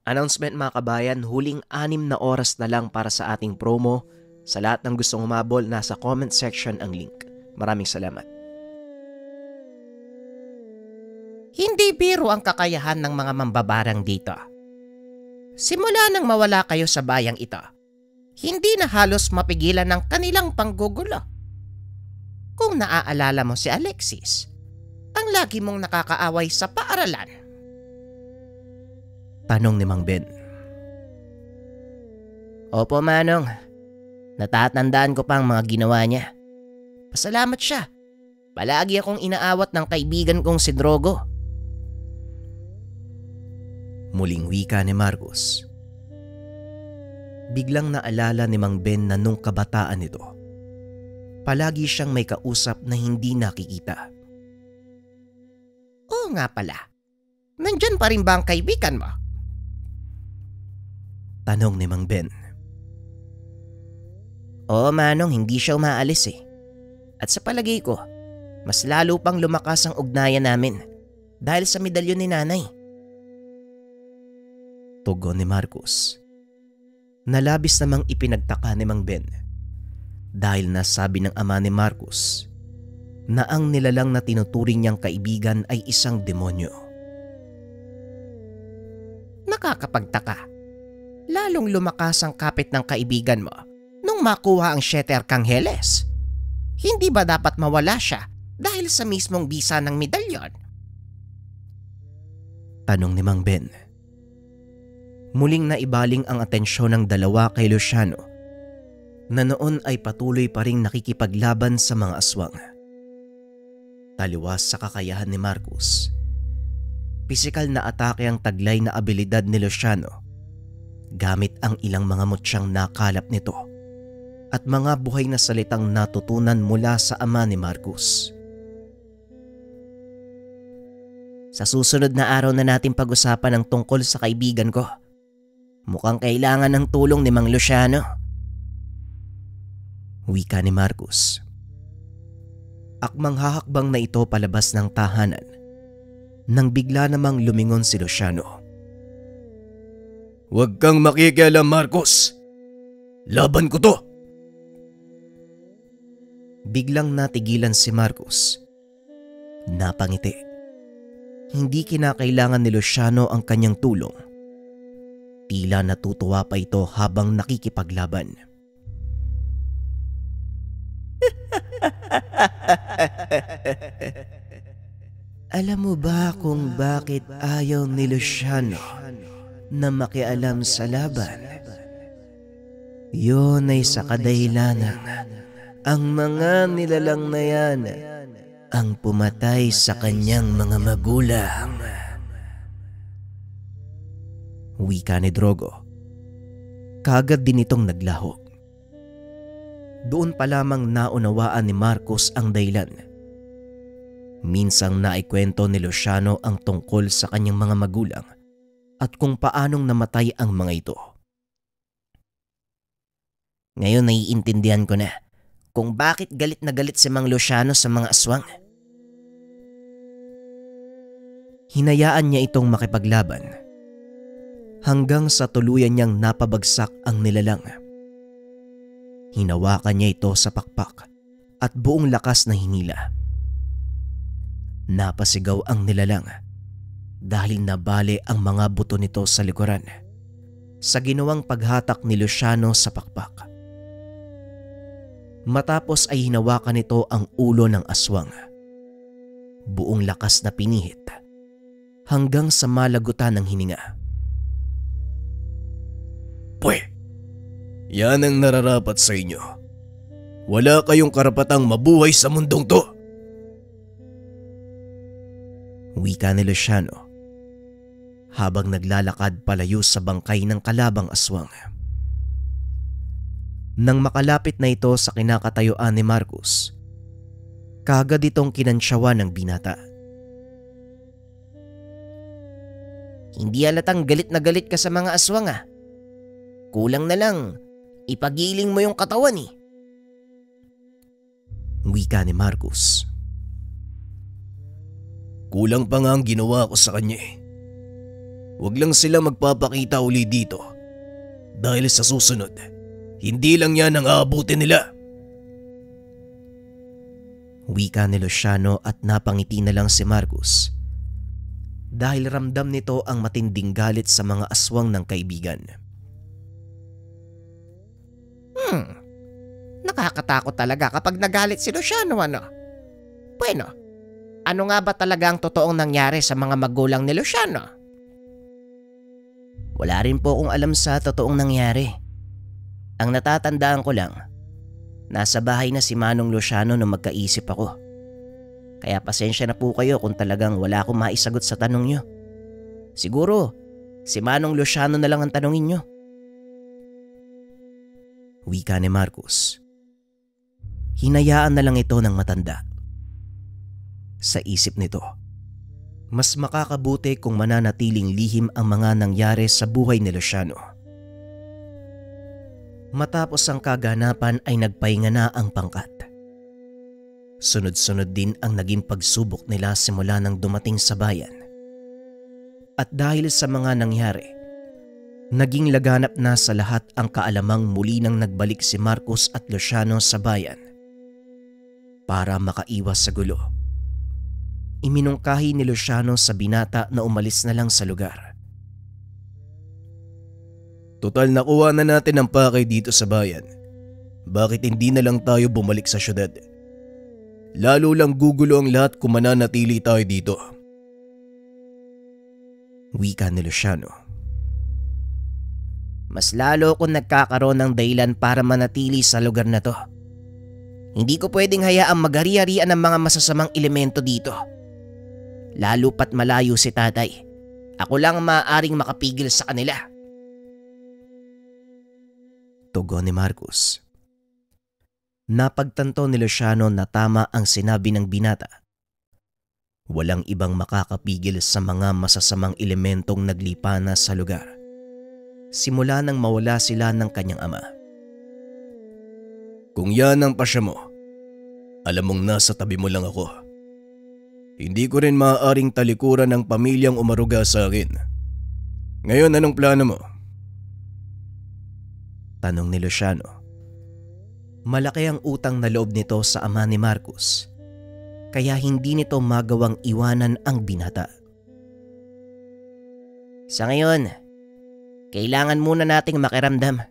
Announcement mga kabayan, huling 6 na oras na lang para sa ating promo. Sa lahat ng gustong humabol, nasa comment section ang link. Maraming salamat. Hindi biro ang kakayahan ng mga mambabarang dito. Simula nang mawala kayo sa bayang ito, hindi na halos mapigilan ng kanilang panggugulo. Kung naaalala mo si Alexis, ang lagi mong nakakaaway sa paaralan. Tanong ni Mang Ben. Opo Manong, natatandaan ko pa ang mga ginawa niya. Pasalamat siya. Palagi akong inaawat ng kaibigan kong si Drogo. Muling wika ni Marcos. Biglang naalala ni Mang Ben na nung kabataan nito, palagi siyang may kausap na hindi nakikita. Oo nga pala, nandyan pa rin ba ang kaibigan mo? Tanong ni Mang Ben. Oo Manong, hindi siya umaalis eh. At sa palagay ko, mas lalo pang lumakas ang ugnayan namin dahil sa medalyon ni nanay. Tugon ni Marcos. Nalabis namang ipinagtaka ni Mang Ben dahil nasabi ng ama ni Marcos na ang nilalang na tinuturing niyang kaibigan ay isang demonyo. Nakakapagtaka. Lalong lumakas ang kapit ng kaibigan mo nung makuha ang Siete Arcangheles. Hindi ba dapat mawala siya dahil sa mismong bisa ng medalyon? Tanong ni Mang Ben. Muling naibaling ang atensyon ng dalawa kay Luciano na noon ay patuloy pa ring nakikipaglaban sa mga aswang. Taliwas sa kakayahan ni Marcos, pisikal na atake ang taglay na abilidad ni Luciano gamit ang ilang mga mutsyang nakalap nito at mga buhay na salitang natutunan mula sa ama ni Marcos. Sa susunod na araw na natin pag-usapan ang tungkol sa kaibigan ko. Mukhang kailangan ng tulong ni Mang Luciano. Wika ni Marcos. Akmang hahakbang na ito palabas ng tahanan nang bigla namang lumingon si Luciano. Huwag kang makikialam, Marcos. Laban ko to. Biglang natigilan si Marcos. Napangiti. Hindi kinakailangan ni Luciano ang kanyang tulong. Tila natutuwa pa ito habang nakikipaglaban. Alam mo ba kung bakit ayaw ni Luciano na makialam sa laban? Yun ay sa kadahilanan ang mga nilalang na yan ang pumatay sa kanyang mga magulang. Wika ni Drogo. Kaagad din itong naglaho. Doon pa lamang naunawaan ni Marcos ang dahilan. Minsang naikwento ni Luciano ang tungkol sa kanyang mga magulang at kung paanong namatay ang mga ito. Ngayon naiintindihan ko na kung bakit galit na galit si Mang Luciano sa mga aswang. Hinayaan niya itong makipaglaban hanggang sa tuluyan niyang napabagsak ang nilalang. Hinawakan niya ito sa pakpak at buong lakas na hinila. Napasigaw ang nilalang dahil nabali ang mga buto nito sa likuran sa ginawang paghatak ni Luciano sa pakpak. Matapos ay hinawakan nito ang ulo ng aswang. Buong lakas na pinihit hanggang sa malagutan ng hininga. Pwe, yan ang nararapat sa inyo. Wala kayong karapatang mabuhay sa mundong to. Wika ni Luciano habang naglalakad palayo sa bangkay ng kalabang aswang. Nang makalapit na ito sa kinakatayuan ni Marcos, kaagad itong kinansyawan ng binata. Hindi halatang galit na galit ka sa mga aswang ah. Kulang na lang, ipagiling mo yung katawan eh. Wika ni Marcos. Kulang pa nga ang ginawa ko sa kanya eh. Huwag lang sila magpapakita uli dito. Dahil sa susunod, hindi lang yan ang aabutin nila. Wika ni Luciano at napangiti na lang si Marcus dahil ramdam nito ang matinding galit sa mga aswang ng kaibigan. Nakakatakot talaga kapag nagalit si Luciano, ano? Bueno, ano nga ba talaga ang totoong nangyari sa mga magulang ni Luciano? Wala rin po akong alam sa totoong nangyari. Ang natatandaan ko lang, nasa bahay na si Manong Luciano nung magkaisip ako. Kaya pasensya na po kayo kung talagang wala akong maisagot sa tanong nyo. Siguro, si Manong Luciano na lang ang tanongin nyo. Wika ni Marcus. Hinayaan na lang ito ng matanda. Sa isip nito, mas makakabuti kung mananatiling lihim ang mga nangyari sa buhay ni Luciano. Matapos ang kaganapan ay nagpahinga na ang pangkat. Sunod-sunod din ang naging pagsubok nila simula nang dumating sa bayan. At dahil sa mga nangyari, naging laganap na sa lahat ang kaalamang muli nang nagbalik si Marcus at Luciano sa bayan. Para makaiwas sa gulo, iminungkahi ni Luciano sa binata na umalis na lang sa lugar. Total nakuha na natin ang pakay dito sa bayan. Bakit hindi na lang tayo bumalik sa syudad? Lalo lang gugulo ang lahat kung mananatili tayo dito. Wika ni Luciano. Mas lalo kung nagkakaroon ng dahilan para manatili sa lugar na to. Hindi ko pwedeng hayaang maghari-harian ng mga masasamang elemento dito. Lalo pat malayo si tatay. Ako lang maaaring makapigil sa kanila. Tugon ni Marcus. Napagtanto ni Luciano na tama ang sinabi ng binata. Walang ibang makakapigil sa mga masasamang elementong naglipana sa lugar. Simula nang mawala sila ng kanyang ama. Kung yan ang pasya mo, alam mong nasa tabi mo lang ako. Hindi ko rin maaaring talikuran ng pamilyang umaruga sa akin. Ngayon, anong plano mo? Tanong ni Luciano. Malaki ang utang na loob nito sa ama ni Marcus, kaya hindi nito magawang iwanan ang binata. Sa ngayon, kailangan muna nating makiramdam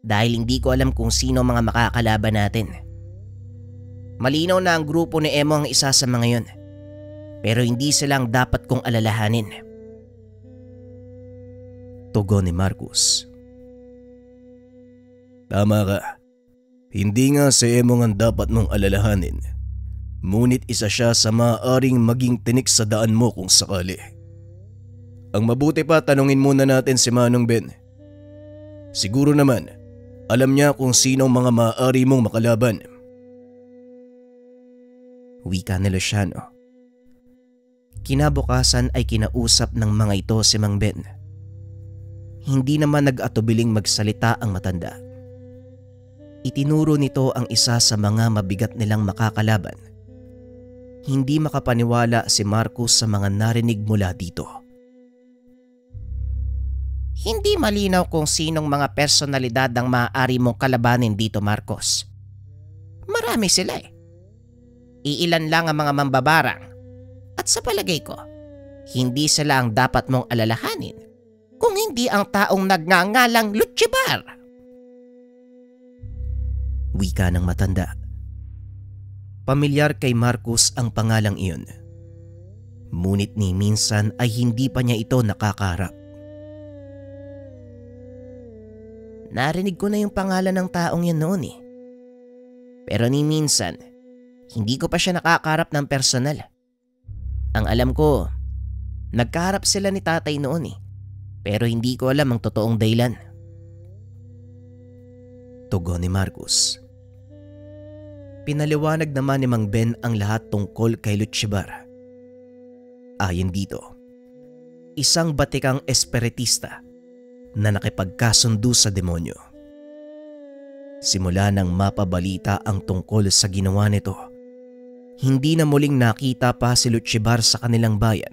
dahil hindi ko alam kung sino mga makakalaban natin. Malinaw na ang grupo ni Emo ang isa sa mga yon, pero hindi silang dapat kong alalahanin. Tugon ni Marcus. Tama ka. Hindi nga si Emo ang dapat mong alalahanin. Ngunit isa siya sa maaaring maging tinik sa daan mo kung sakali. Ang mabuti pa, tanungin muna natin si Manong Ben. Siguro naman, alam niya kung sino ang mga maaari mong makalaban. Wika ni Luciano. Kinabukasan ay kinausap ng mga ito si Mang Ben. Hindi naman nag-atubiling magsalita ang matanda. Itinuro nito ang isa sa mga mabigat nilang makakalaban. Hindi makapaniwala si Marcus sa mga narinig mula dito. Hindi malinaw kung sinong mga personalidad ang maaari mong kalabanin dito, Marcos. Marami sila eh. Iilan lang ang mga mambabarang. At sa palagay ko, hindi sila ang dapat mong alalahanin kung hindi ang taong nagngangalang Luchibar. Wika ng matanda. Pamilyar kay Marcus ang pangalang iyon. Ngunit ni minsan ay hindi pa niya ito nakakarap. Narinig ko na yung pangalan ng taong yan noon eh. Pero ni minsan, hindi ko pa siya nakakarap ng personal. Ang alam ko, nagkaharap sila ni tatay noon eh. Pero hindi ko alam ang totoong dahilan. Tugon ni Marcus. Pinaliwanag naman ni Mang Ben ang lahat tungkol kay Luchibar. Ayon dito, isang batikang espiritista na nakipagkasundo sa demonyo. Simula nang mapabalita ang tungkol sa ginawa nito, hindi na muling nakita pa si Luchibar sa kanilang bayan.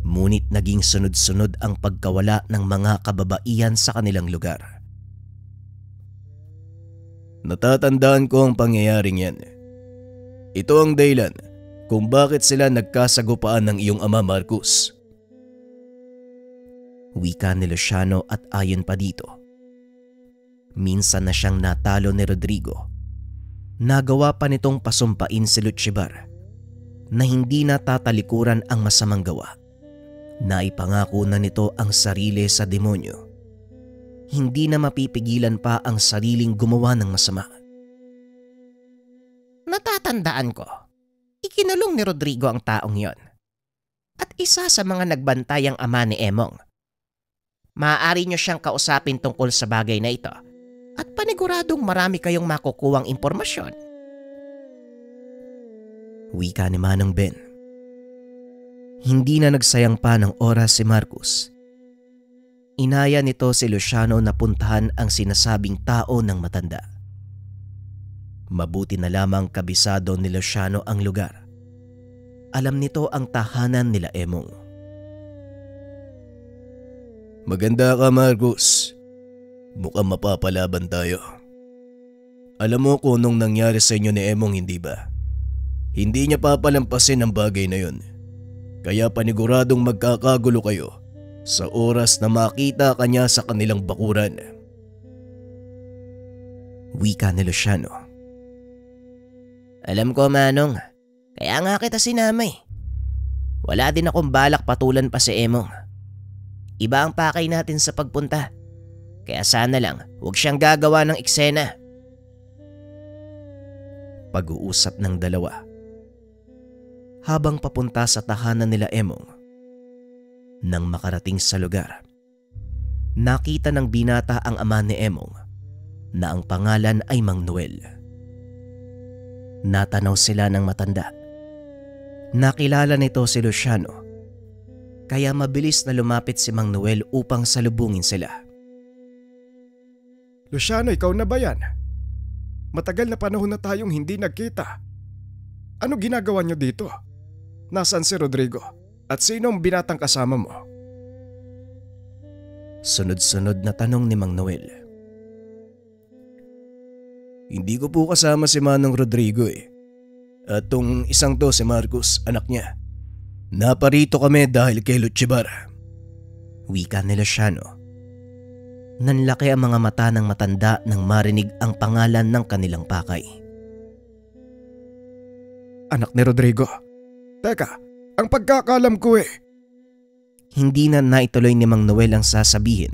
Ngunit naging sunod-sunod ang pagkawala ng mga kababaihan sa kanilang lugar. Natatandaan ko ang pangyayaring yan. Ito ang dahilan kung bakit sila nagkasagupaan ng iyong ama, Marcus. Wika ni Luciano at ayon pa dito, minsan na siyang natalo ni Rodrigo. Nagawa pa nitong pasumpain si Lutchibar na hindi na tatalikuran ang masamang gawa. Naipangako na nito ang sarili sa demonyo. Hindi na mapipigilan pa ang sariling gumawa ng masama. Natatandaan ko, ikinulong ni Rodrigo ang taong yon. At isa sa mga nagbantay ang ama ni Emong. Maaari niyo siyang kausapin tungkol sa bagay na ito at paniguradong marami kayong makukuwang impormasyon. Wika ni Manong Ben. Hindi na nagsayang pa ng oras si Marcus. Inaya nito si Luciano na puntahan ang sinasabing tao ng matanda. Mabuti na lamang kabisado ni Luciano ang lugar. Alam nito ang tahanan nila Emong. Maganda ka, Marcus. Mukhang mapapalaban tayo. Alam mo kung anong nangyari sa inyo ni Emong, hindi ba? Hindi niya papalampasin ang bagay na yun. Kaya paniguradong magkakagulo kayo sa oras na makita ka niya sa kanilang bakuran. Wika ni Luciano. Alam ko, Manong. Kaya nga kita sinama eh. Wala din akong balak patulan pa si Emong. Iba ang pakay natin sa pagpunta. Kaya sana lang huwag siyang gagawa ng eksena. Pag-uusap ng dalawa. Habang papunta sa tahanan nila Emong. Nang makarating sa lugar, nakita ng binata ang ama ni Emong na ang pangalan ay Mang Noel. Natanaw sila ng matanda. Nakilala nito si Luciano, kaya mabilis na lumapit si Mang Noel upang salubungin sila. Luciano, ikaw na ba yan? Matagal na panahon na tayong hindi nagkita. Ano ginagawa niyo dito? Nasaan si Rodrigo? At sino ang binatang kasama mo? Sunod-sunod na tanong ni Mang Noel. Hindi ko po kasama si Manong Rodrigo eh. At tong isang to si Marcus, anak niya. Naparito kami dahil kay Lutchibar. Wika ni Luciano. Nanlaki ang mga mata ng matanda nang marinig ang pangalan ng kanilang pakay. Anak ni Rodrigo. Teka, ang pagkakalam ko eh. Hindi na naituloy ni Mang Noel ang sasabihin.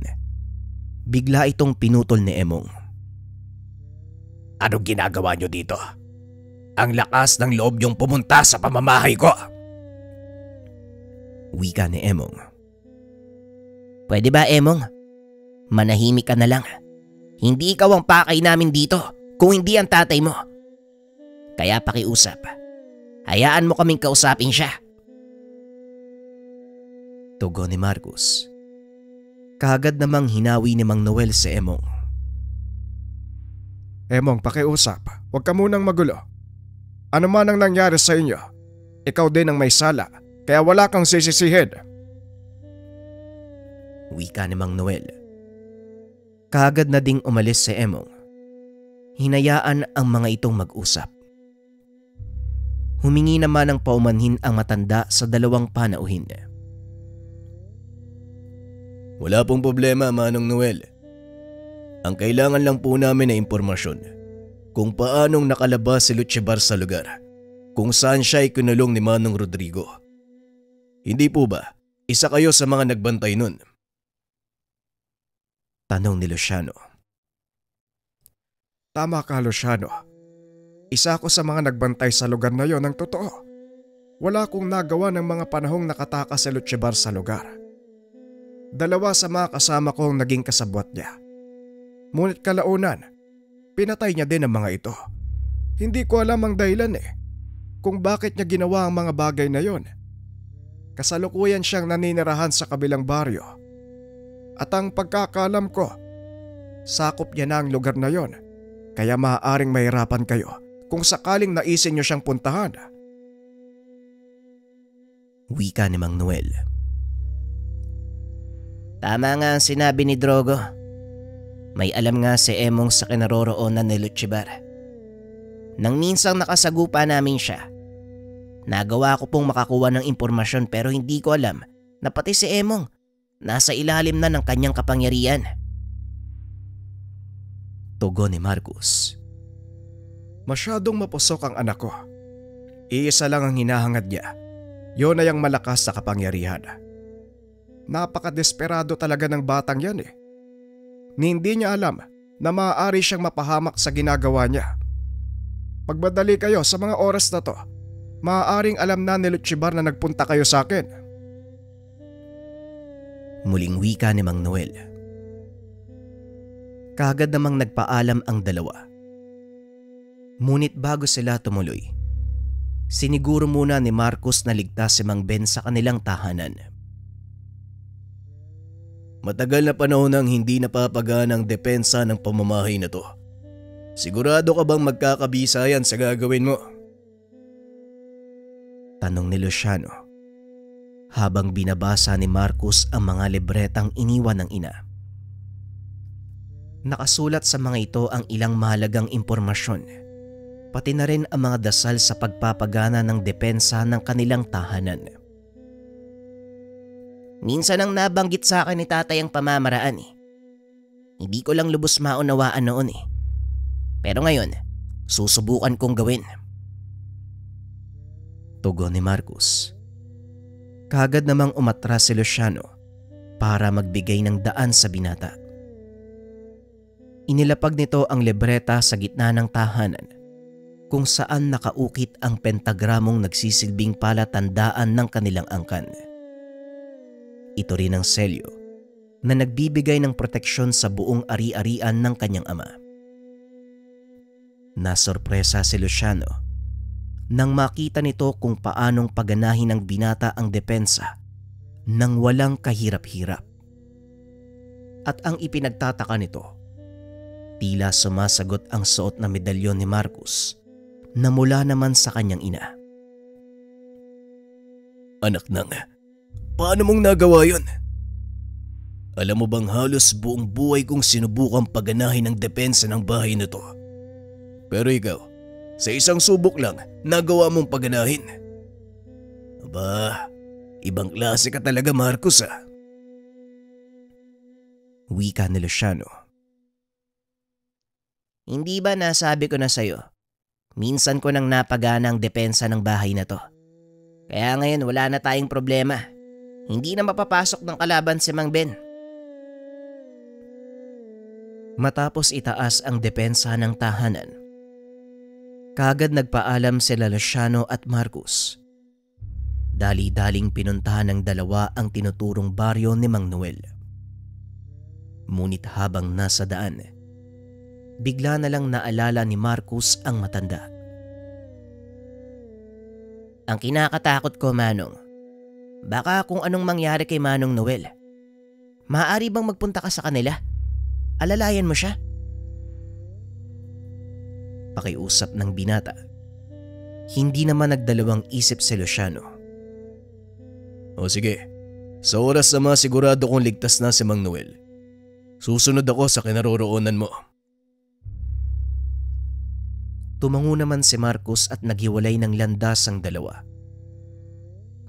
Bigla itong pinutol ni Emong. Anong ginagawa niyo dito? Ang lakas ng loob niyong pumunta sa pamamahay ko. Wika ni Emong. Pwede ba, Emong? Manahimik ka na lang. Hindi ikaw ang pakay namin dito kung hindi ang tatay mo. Kaya pakiusap. Hayaan mo kaming kausapin siya. Tugon ni Marcus. Kaagad namang hinawi ni Mang Noel si Emong. Emong, pakiusap. Huwag ka munang magulo. Ano man ang nangyari sa inyo, ikaw din ang may sala, kaya wala kang sisisihin. Wika ni Mang Noel. Kaagad na ding umalis si Emong. Hinayaan ang mga itong mag-usap. Humingi naman ng paumanhin ang matanda sa dalawang panauhin. Wala pong problema, Manong Noel. Ang kailangan lang po namin ay impormasyon kung paanong nakalabas si Lutchibar sa lugar kung saan siya ay kinulong ni Manong Rodrigo. Hindi po ba isa kayo sa mga nagbantay nun? Tanong ni Luciano. Tama ka, Luciano. Isa ako sa mga nagbantay sa lugar na yon ng totoo. Wala akong nagawa ng mga panahong nakatakas si Lutchibar sa lugar. Dalawa sa mga kasama ko ang naging kasabwat niya. Ngunit kalaunan, pinatay niya din ang mga ito. Hindi ko alam ang dahilan kung bakit niya ginawa ang mga bagay na yon. Kasalukuyan siyang naninirahan sa kabilang baryo. At ang pagkakalam ko, sakop niya na ang lugar na yon. Kaya maaaring mahirapan kayo kung sakaling naisin niyo siyang puntahan. Wika ni Mang Noel. Tama nga ang sinabi ni Drogo. May alam nga si Emong sa kinaroroonan ni Lutchibar. Nang minsang nakasagupa namin siya, nagawa ko pong makakuha ng impormasyon pero hindi ko alam na pati si Emong nasa ilalim na ng kanyang kapangyarihan. Tugon ni Marcus. Masyadong mapusok ang anak ko. Iisa lang ang hinahangad niya. Yun ay ang malakas sa kapangyarihan. Napakadesperado talaga ng batang yan eh. Ni hindi niya alam na maaari siyang mapahamak sa ginagawa niya. Magmadali kayo sa mga oras na to. Maaaring alam na ni Lutchibar na nagpunta kayo sa akin. Muling wika ni Mang Noel. Kaagad namang nagpaalam ang dalawa. Ngunit bago sila tumuloy, siniguro muna ni Marcus na ligtas si Mang Ben sa kanilang tahanan. Matagal na panahon nang hindi napapagana ang depensa ng pamamahay na to. Sigurado ka bang magkakabisayan sa gagawin mo? Tanong ni Luciano habang binabasa ni Marcus ang mga libretang iniwan ng ina. Nakasulat sa mga ito ang ilang mahalagang impormasyon, pati na rin ang mga dasal sa pagpapagana ng depensa ng kanilang tahanan. Minsan ang nabanggit sa akin ni tatay ang pamamaraan eh. Hindi ko lang lubos maunawaan noon eh. Pero ngayon, susubukan kong gawin. Tugon ni Marcus. Kaagad namang umatras si Luciano para magbigay ng daan sa binata. Inilapag nito ang libreta sa gitna ng tahanan kung saan nakaukit ang pentagramong nagsisilbing palatandaan ng kanilang angkan. Ito rin ang selyo na nagbibigay ng proteksyon sa buong ari-arian ng kanyang ama. Nasorpresa si Luciano nang makita nito kung paanong paganahin ng binata ang depensa nang walang kahirap-hirap. At ang ipinagtataka nito, tila sumasagot ang suot na medalyon ni Marcus na mula naman sa kanyang ina. Anak nang, paano mong nagawa yun? Alam mo bang halos buong buhay kong sinubukang paganahin ang depensa ng bahay na to. Pero ikaw, sa isang subok lang, nagawa mong paganahin. Aba, ibang klase ka talaga Marcus ah. Wika ni Luciano. Hindi ba nasabi ko na sa'yo? Minsan ko nang napagana ang depensa ng bahay na to. Kaya ngayon wala na tayong problema. Hindi na mapapasok ng kalaban si Mang Ben. Matapos itaas ang depensa ng tahanan, kaagad nagpaalam sila Luciano at Marcus. Dali-daling pinuntahan ng dalawa ang tinuturong baryo ni Mang Noel. Ngunit habang nasa daan, bigla na lang naalala ni Marcus ang matanda. Ang kinakatakot ko, Manong, baka kung anong mangyari kay Manong Noel. Maaari bang magpunta ka sa kanila? Alalayan mo siya? Pakiusap ng binata. Hindi naman nagdalawang isip si Luciano. O sige, sa oras na masigurado kong ligtas na si Mang Noel, susunod ako sa kinaroroonan mo. Tumango naman si Marcus at naghiwalay ng landas ang dalawa.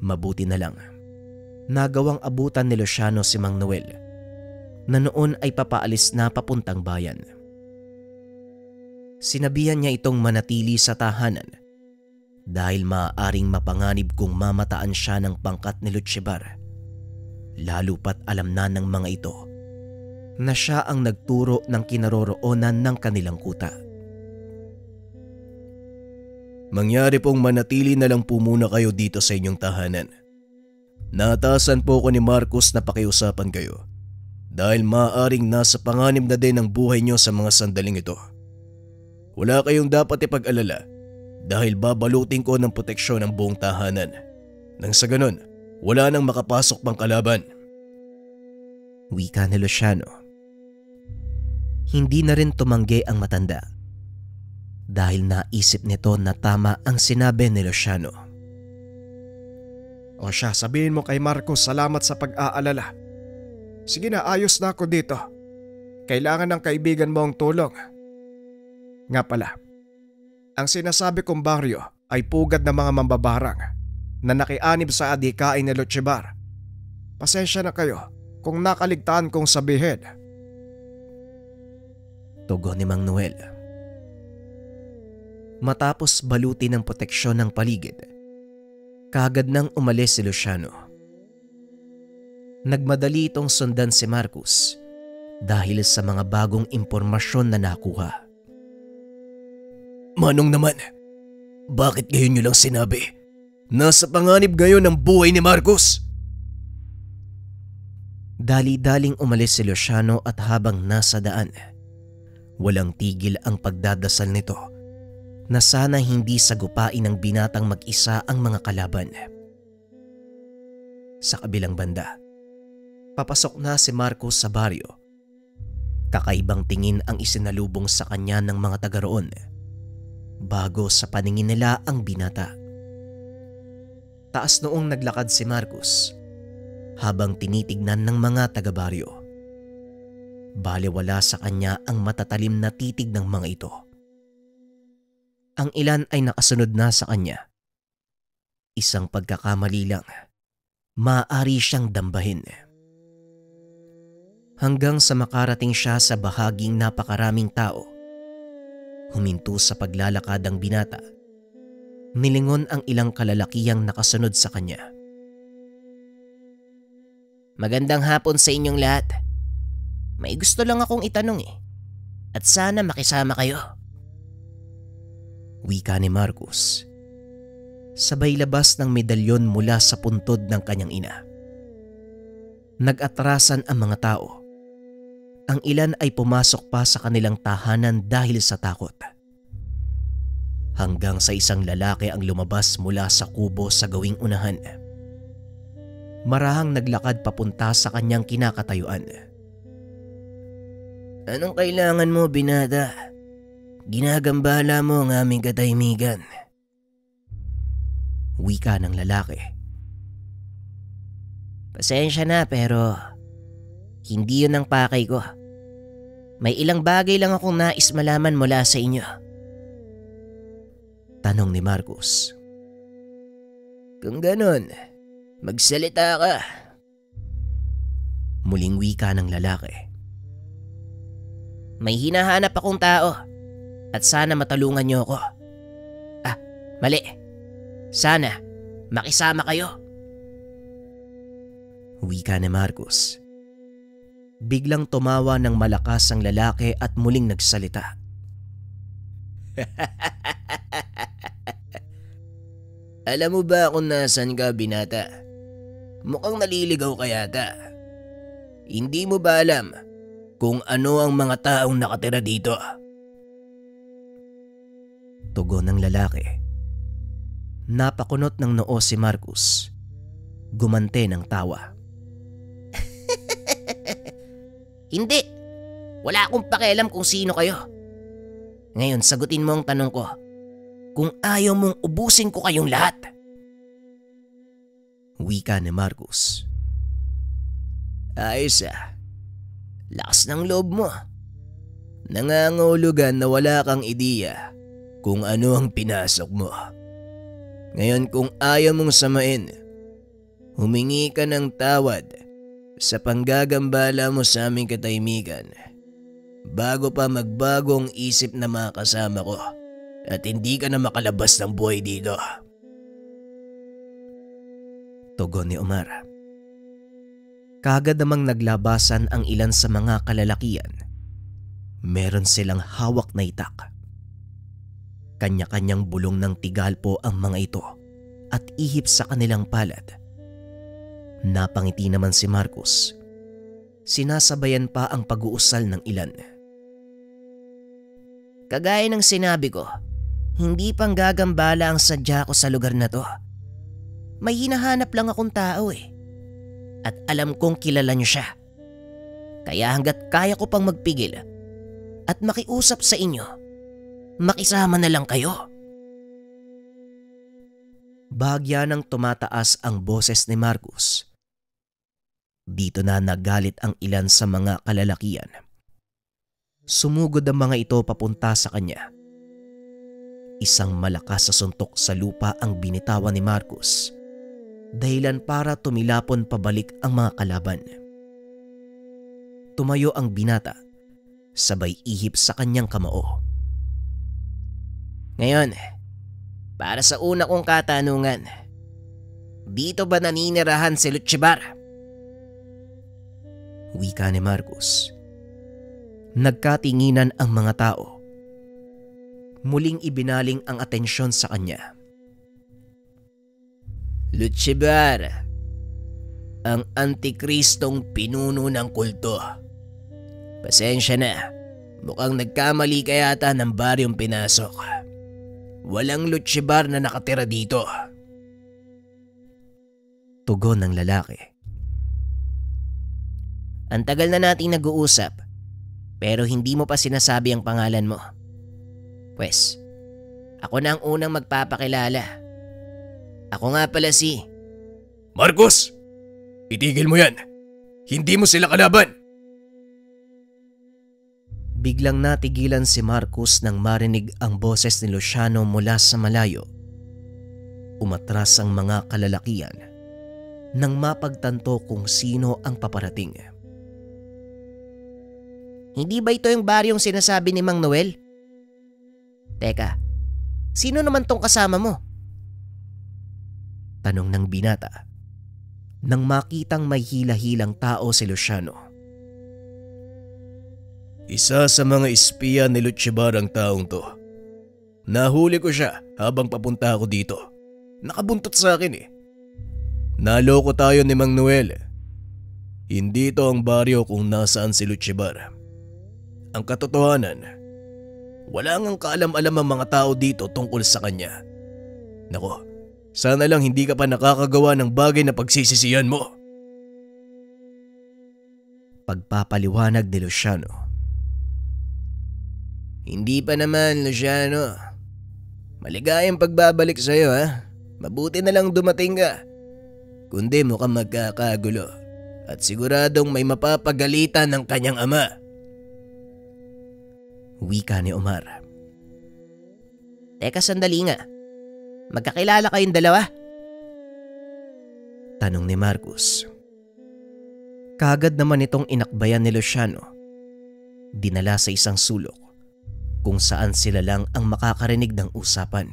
Mabuti na lang, nagawang abutan ni Luciano si Mang Noel na noon ay papaalis na papuntang bayan. Sinabihan niya itong manatili sa tahanan dahil maaaring mapanganib kung mamataan siya ng pangkat ni Lutchibar, lalo pat alam na ng mga ito na siya ang nagturo ng kinaroroonan ng kanilang kuta. Mangyari pong manatili na lang po muna kayo dito sa inyong tahanan. Naatasan po ko ni Marcus na pakiusapan kayo dahil maaaring nasa panganib na din ang buhay niyo sa mga sandaling ito. Wala kayong dapat ipag-alala dahil babalutin ko ng proteksyon ang buong tahanan. Nang sa ganun, wala nang makapasok pang kalaban. Wika ni Luciano. Hindi na rin tumanggi ang matanda dahil naisip nito na tama ang sinabi ni Luciano. O siya, sabihin mo kay Marcos salamat sa pag-aalala. Sige na, ayos na ako dito. Kailangan ng kaibigan mo ang tulong. Nga pala, ang sinasabi kong baryo ay pugad ng mga mambabarang na nakianib sa adhikain ni Lutjebar. Pasensya na kayo kung nakaligtaan kong sabihin. Tugon ni Mang Noel. Matapos baluti ng proteksyon ng paligid, kaagad nang umalis si Luciano. Nagmadali itong sundan si Marcos dahil sa mga bagong impormasyon na nakuha. Manong naman, bakit ngayon nyo lang sinabi? Nasa panganib ngayon ang buhay ni Marcos. Dali-daling umalis si Luciano at habang nasa daan, walang tigil ang pagdadasal nito na sana hindi sagupain ng binatang mag-isa ang mga kalaban. Sa kabilang banda, papasok na si Marcos sa baryo. Kakaibang tingin ang isinalubong sa kanya ng mga taga roon bago sa paningin nila ang binata. Taas noong naglakad si Marcos habang tinitignan ng mga taga-baryo. Balewala sa kanya ang matatalim na titig ng mga ito. Ang ilan ay nakasunod na sa kanya. Isang pagkakamali lang, maaari siyang dambahin. Hanggang sa makarating siya sa bahaging napakaraming tao. Huminto sa paglalakad ang binata. Nilingon ang ilang kalalakihang nakasunod sa kanya. Magandang hapon sa inyong lahat. May gusto lang akong itanong at sana makisama kayo. Wika ni Marcos. Sabay labas ng medalyon mula sa puntod ng kanyang ina. Nag-atrasan ang mga tao. Ang ilan ay pumasok pa sa kanilang tahanan dahil sa takot. Hanggang sa isang lalaki ang lumabas mula sa kubo sa gawing unahan. Marahang naglakad papunta sa kanyang kinakatayuan. Anong kailangan mo, binata? Ginagambala mo ang aming katahimikan. Wika ng lalaki. Pasensya na pero hindi yun ang pakay ko. May ilang bagay lang akong nais malaman mula sa inyo. Tanong ni Marcos. Kung ganon, magsalita ka. Muling wika ng lalaki. May hinahanap akong tao at sana matulungan niyo ako. Mali. Sana makisama kayo. Wika ni Marcos. Biglang tumawa ng malakas ang lalaki at muling nagsalita. Alam mo ba kung nasan ka, binata? Mukhang naliligaw ka yata. Hindi mo ba alam kung ano ang mga taong nakatira dito? Tugon ng lalaki. Napakunot ng noo si Marcos. Gumante ng tawa. Hindi. Wala akong pakialam kung sino kayo. Ngayon sagutin mo ang tanong ko. Kung ayaw mong ubusin ko kayong lahat. Wika ni Marcos. Ayos lakas ng loob mo. Nangangahulugan na wala kang ideya kung ano ang pinasok mo. Ngayon kung ayaw mong samain, humingi ka ng tawad sa panggagambala mo sa aming katahimikan bago pa magbago ang isip na mga kasama ko at hindi ka na makalabas ng buhay dito. Tugon ni Omar. Kaagad namang naglabasan ang ilan sa mga kalalakian. Meron silang hawak na itak. Kanya-kanyang bulong ng tigalpo ang mga ito at ihip sa kanilang palad. Napangiti naman si Marcos. Sinasabayan pa ang pag-uusal ng ilan. Kagaya ng sinabi ko, hindi pang gagambala ang sadya ko sa lugar na to. May hinahanap lang akong tao At alam kong kilala niyo siya. Kaya hanggat kaya ko pang magpigil at makiusap sa inyo, makisama na lang kayo. Bahagya nang tumataas ang boses ni Marcos. Dito na nagalit ang ilan sa mga kalalakian. Sumugod ang mga ito papunta sa kanya. Isang malakas sa suntok sa lupa ang binitawan ni Marcus, dahilan para tumilapon pabalik ang mga kalaban. Tumayo ang binata, sabay ihip sa kanyang kamao. Ngayon, para sa una kong katanungan, dito ba naninirahan si Lutchibar? Wika ni Marcus. Nagkatinginan ang mga tao. Muling ibinaling ang atensyon sa kanya. Lutchibar, ang antikristong pinuno ng kulto. Pasensya na, mukhang nagkamali ka yata ng baryong pinasok. Walang Lutchibar na nakatira dito. Tugon ng lalaki. Ang tagal na nating nag-uusap, pero hindi mo pa sinasabi ang pangalan mo. Pwes, ako na ang unang magpapakilala. Ako nga pala si... Marcus! Itigil mo yan! Hindi mo sila kalaban! Biglang natigilan si Marcus nang marinig ang boses ni Luciano mula sa malayo. Umatras ang mga kalalakian nang mapagtanto kung sino ang paparating. Hindi ba ito yung baryong sinasabi ni Mang Noel? Teka, sino naman tong kasama mo? Tanong ng binata nang makitang may hila-hilang tao si Luciano. Isa sa mga espiya ni Lutchibar ang taong to. Nahuli ko siya habang papunta ako dito. Nakabuntot sa akin eh. Naloko tayo ni Mang Noel. Hindi ito ang baryo kung nasaan si Lutchibar. Ang katotohanan, wala ngang kaalam-alam ang mga tao dito tungkol sa kanya. Nako, sana lang hindi ka pa nakakagawa ng bagay na pagsisisihan mo. Pagpapaliwanag ni Luciano. Hindi pa naman, Luciano. Maligayang pagbabalik sa'yo ha. Mabuti na lang dumating ka. Kundi mukhang magkakagulo at siguradong may mapapagalitan ng kanyang ama. Wika ni Omar. Teka sandali nga. Magkakilala kayong dalawa? Tanong ni Marcus. Kagad naman itong inakbayan ni Luciano. Dinala sa isang sulok kung saan sila lang ang makakarinig ng usapan.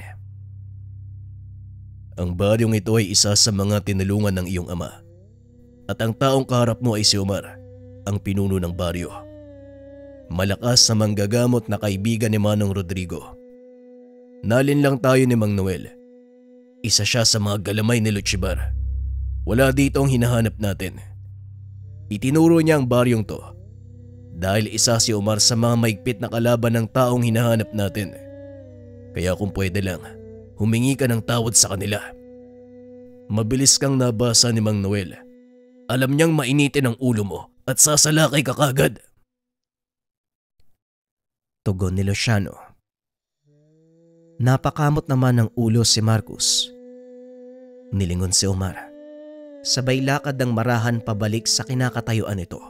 Ang baryong ito ay isa sa mga tinulungan ng iyong ama. At ang taong kaharap mo ay si Omar, ang pinuno ng baryo. Malakas na manggagamot na kaibigan ni Manong Rodrigo. Nalin lang tayo ni Mang Noel. Isa siya sa mga galamay ni Lutchibar. Wala dito ang hinahanap natin. Itinuro niya ang baryong to dahil isa si Omar sa mga maigpit na kalaban ng taong hinahanap natin. Kaya kung pwede lang, humingi ka ng tawad sa kanila. Mabilis kang nabasa ni Mang Noel. Alam niyang mainitin ang ulo mo at sasalakay ka kagad. Tugon ni Luciano. Napakamot naman ng ulo si Marcus. Nilingon si Omar. Sabay lakad ng marahan pabalik sa kinakatayuan nito.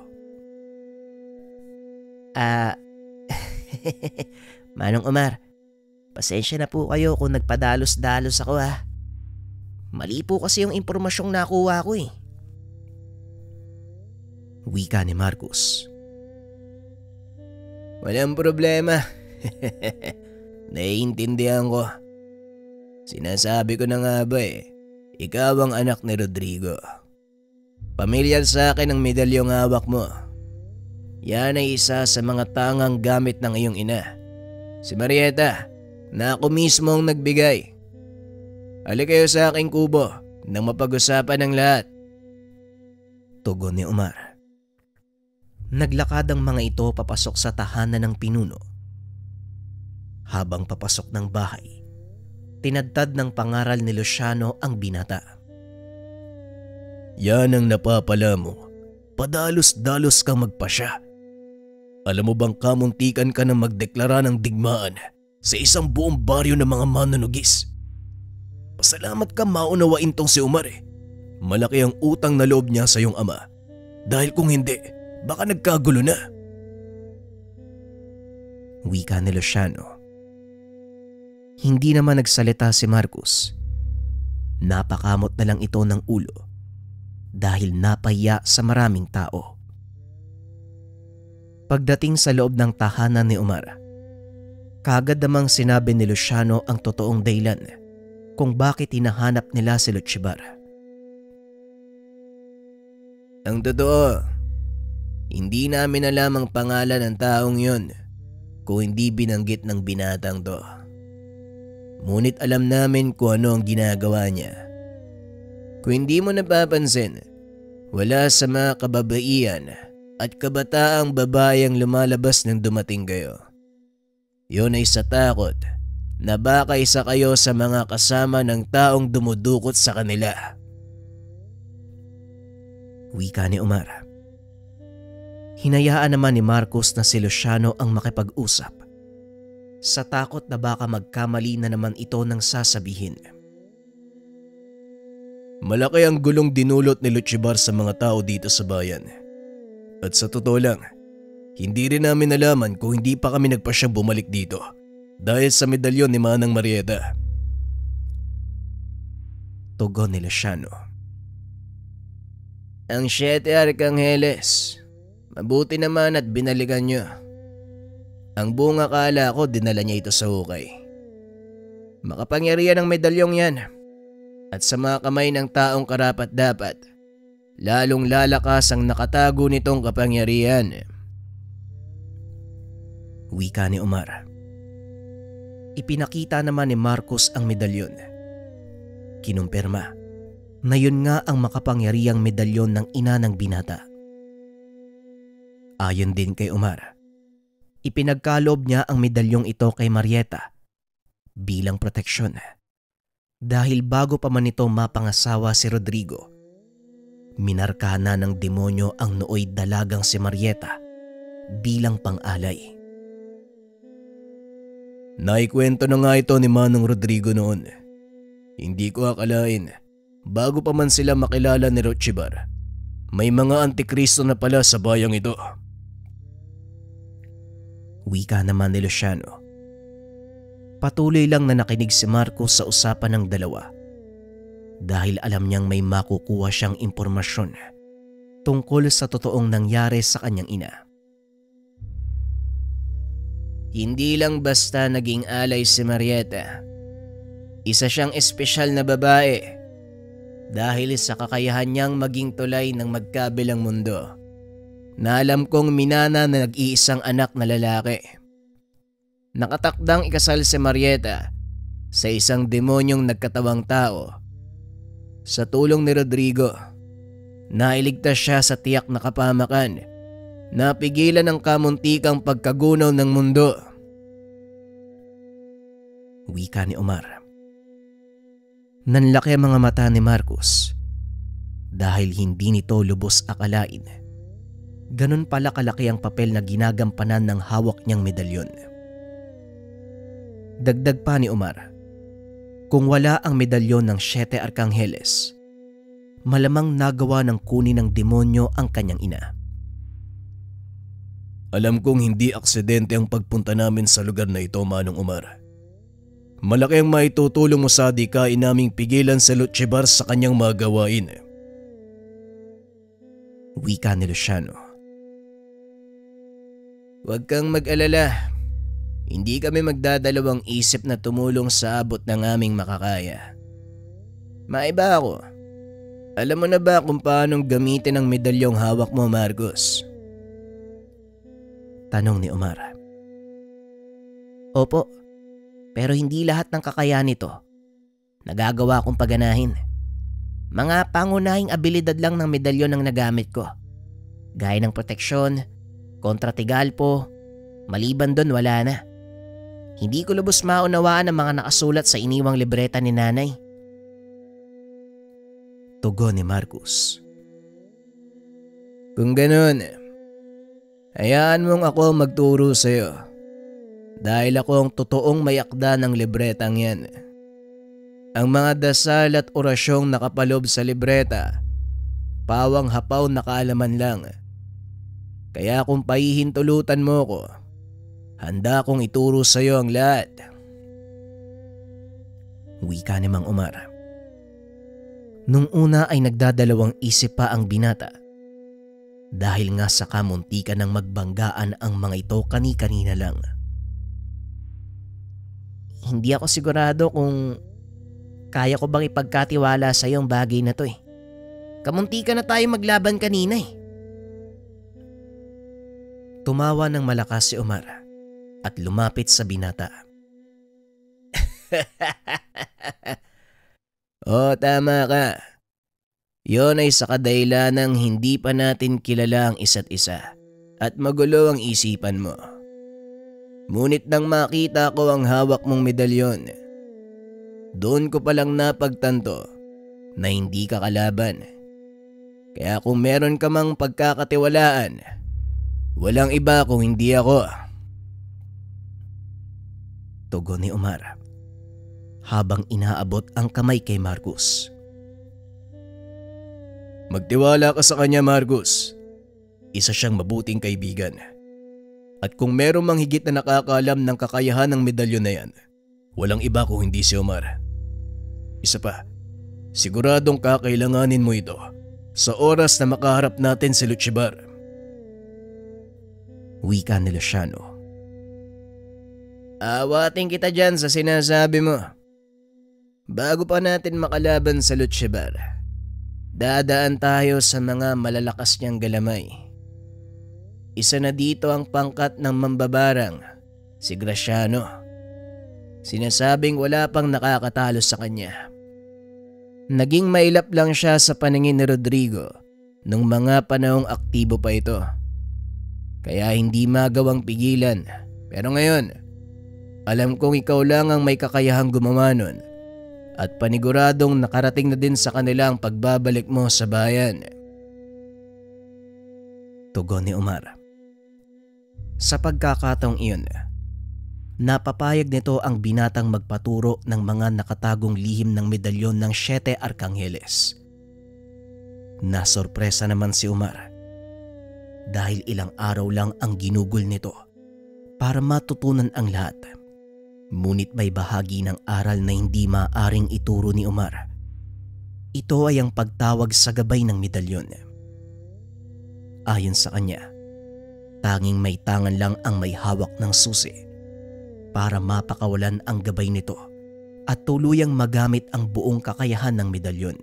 Manong Omar, pasensya na po kayo kung nagpadalos-dalos ako ha. Mali po kasi yung impormasyong nakuha ko eh. Wika ni Marcus. Walang problema. Naiintindihan ko. Sinasabi ko na nga ba eh, ikaw ang anak ni Rodrigo. Pamilyar sa akin ang medalyong hawak mo. Yan ay isa sa mga tangang gamit ng iyong ina, si Marieta, na ako mismo ang nagbigay. Halik kayo sa aking kubo nang mapag-usapan ng lahat. Tugon ni Omar. Naglakad ang mga ito papasok sa tahanan ng pinuno. Habang papasok ng bahay, tinadtad ng pangaral ni Luciano ang binata. Yan ang napapala mo. Padalos-dalos kang magpasya. Alam mo bang kamuntikan ka na magdeklara ng digmaan sa isang buong baryo ng mga manunugis? Pasalamat ka maunawain tong si Omar eh. Malaki ang utang na loob niya sa iyong ama. Dahil kung hindi, baka nagkagulo na. Wika ni Luciano. Hindi naman nagsalita si Marcos. Napakamot na lang ito ng ulo dahil napahiya sa maraming tao. Pagdating sa loob ng tahanan ni Omar, kaagad namang sinabi ni Luciano ang totoong dahilan kung bakit hinahanap nila si Lutchibar. Ang totoo, hindi namin alam ang pangalan ng taong yun kung hindi binanggit ng binatang to. Ngunit alam namin kung ano ang ginagawa niya. Kung hindi mo napapansin, wala sa mga kababaihan at kabataang babaeng lumalabas nang dumating kayo. Yun ay sa takot na baka isa kayo sa mga kasama ng taong dumudukot sa kanila. Wika ni Omar. Hinayaan naman ni Marcos na si Luciano ang makipag-usap sa takot na baka magkamali na naman ito ng sasabihin. Malaki ang gulong dinulot ni Lutchibar sa mga tao dito sa bayan. At sa totoo lang, hindi rin namin nalaman kung hindi pa kami nagpasyang bumalik dito dahil sa medalyon ni Manang Marieta. Tugon ni Luciano. Ang 7 Arcangheles, mabuti naman at binalikan niyo. Ang buong akala ko dinala niya ito sa hukay. Makapangyarihan ang medalyong yan at sa mga kamay ng taong karapat-dapat, lalong lalakas ang nakatago nitong kapangyarihan. Wika ni Omar. Ipinakita naman ni Marcos ang medalyon. Kinumpirma na yun nga ang makapangyarihang medalyon ng ina ng binata. Ayon din kay Omar, ipinagkaloob niya ang medalyong ito kay Marieta bilang proteksyon. Dahil bago pa man ito mapangasawa si Rodrigo, minarka na ng demonyo ang nooy dalagang si Marieta bilang pang-alay. Naikwento na nga ito ni Manong Rodrigo noon. Hindi ko akalain, bago pa man sila makilala ni Lutchibar, may mga antikristo na pala sa bayang ito. Wika naman ni Luciano. Patuloy lang na nakinig si Marcos sa usapan ng dalawa dahil alam niyang may makukuha siyang impormasyon tungkol sa totoong nangyari sa kanyang ina. Hindi lang basta naging alay si Marieta. Isa siyang espesyal na babae dahil sa kakayahan niyang maging tulay ng magkabilang mundo na alam kong minana na nag-iisang anak na lalaki. Nakatakdang ikasal si Marieta sa isang demonyong nagkatawang tao. Sa tulong ni Rodrigo, nailigtas siya sa tiyak na kapahamakan, napigilan ang kamuntikang pagkagunaw ng mundo. Wika ni Omar. Nanlaki ang mga mata ni Marcos dahil hindi nito lubos akalain. Ganun pala kalaki ang papel na ginagampanan ng hawak niyang medalyon. Dagdag pa ni Omar, kung wala ang medalyon ng 7 Arcangheles, malamang nagawa ng kunin ng demonyo ang kanyang ina. Alam kong hindi aksidente ang pagpunta namin sa lugar na ito, Manong Omar. Malaki ang maitutulong mo sa adikain naming pigilan si Lutchibar sa kanyang mga gawain. Wika ni Luciano. Huwag kang mag-alala. Hindi kami magdadalawang isip na tumulong sa abot ng aming makakaya. Maiba ako. Alam mo na ba kung paanong gamitin ang medalyong hawak mo, Marcos? Tanong ni Omar. Opo, pero hindi lahat ng kakayahan nito nagagawa kong paganahin. Mga pangunahing abilidad lang ng medalyon ang nagamit ko. Gaya ng proteksyon, kontratigalpo, maliban doon wala na. Hindi ko lubos maunawaan ang mga nakasulat sa iniwang libreta ni nanay. Tugon ni Marcos. Kung ganun, hayaan mong ako magturo sa iyo. Dahil ako ang totoong may akda ng libretang yan. Ang mga dasal at orasyong nakapalob sa libreta pawang hapaw na kaalaman lang. Kaya kung pahihintulutan mo ko, handa kong ituro sa iyo ang lahat. Wika ni Mang Omar. Nung una ay nagdadalawang isip pa ang binata. Dahil nga sa kamuntikan ng magbanggaan ang mga ito kani-kanina lang. Hindi ako sigurado kung kaya ko bang ipagkatiwala sa iyong bagay na to eh. Kamuntikan na tayo maglaban kanina eh. Tumawa ng malakas si Omar at lumapit sa binata. Oo, tama ka. Yon ay sa kadahilanang hindi pa natin kilala ang isa't isa at magulo ang isipan mo. Ngunit nang makita ko ang hawak mong medalyon, doon ko palang napagtanto na hindi ka kalaban. Kaya kung meron ka mang pagkakatiwalaan, walang iba kung hindi ako. Tugon ni Omar habang inaabot ang kamay kay Marcus. Magtiwala ka sa kanya, Marcus. Isa siyang mabuting kaibigan. At kung meron mang higit na nakakaalam ng kakayahan ng medalyon na yan, walang iba kung hindi si Omar. Isa pa, siguradong kakailanganin mo ito sa oras na makaharap natin si Luchibar. Wika ni Luciano. Awatin kita dyan sa sinasabi mo. Bago pa natin makalaban sa Luchibar, dadaan tayo sa mga malalakas niyang galamay. Isa na dito ang pangkat ng mambabarang, si Graciano. Sinasabing wala pang nakakatalo sa kanya. Naging mailap lang siya sa paningin ni Rodrigo nung mga panahong aktibo pa ito. Kaya hindi magawang pigilan. Pero ngayon, alam kong ikaw lang ang may kakayahang gumawa nun. At paniguradong nakarating na din sa kanila ang pagbabalik mo sa bayan. Tugon ni Omar. Sa pagkakataong iyon, napapayag nito ang binatang magpaturo ng mga nakatagong lihim ng medalyon ng 7 Arkangeles. Nasorpresa naman si Omar dahil ilang araw lang ang ginugol nito para matutunan ang lahat. Ngunit may bahagi ng aral na hindi maaring ituro ni Omar. Ito ay ang pagtawag sa gabay ng medalyon. Ayon sa kanya, tanging may tangan lang ang may hawak ng susi para mapakawalan ang gabay nito at tuluyang magamit ang buong kakayahan ng medalyon.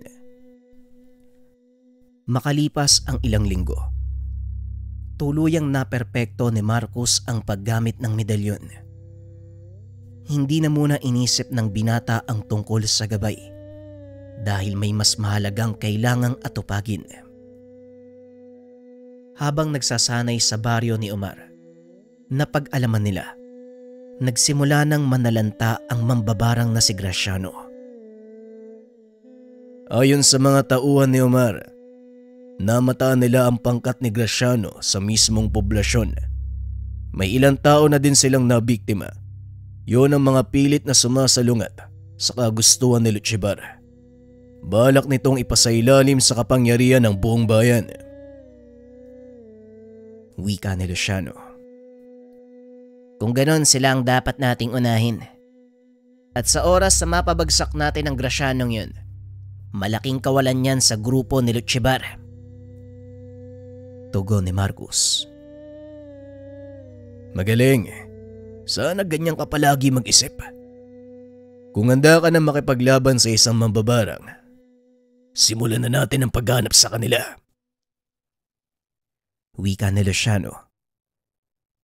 Makalipas ang ilang linggo, tuluyang naperpekto ni Marcus ang paggamit ng medalyon. Hindi na muna inisip ng binata ang tungkol sa gabay dahil may mas mahalagang kailangang atupagin. Habang nagsasanay sa baryo ni Omar, napag-alaman nila, nagsimula ng manalanta ang mambabarang na si Graciano. Ayon sa mga tauhan ni Omar, namataan nila ang pangkat ni Graciano sa mismong poblasyon. May ilang tao na din silang nabiktima. Yon ang mga pilit na sumasalungat sa kagustuhan ni Luchibar. Balak nitong ipasailalim sa kapangyarihan ng buong bayan. Wika ni Luciano. Kung ganon, sila ang dapat nating unahin. At sa oras na mapabagsak natin ang Gracianong yun, malaking kawalan yan sa grupo ni Luchibar. Tugon ni Marcus. Magaling. Sana ganyan ka palagi mag-isip. Kung handa ka na makipaglaban sa isang mambabarang, simulan na natin ang paghanap sa kanila. Wika ni Luciano.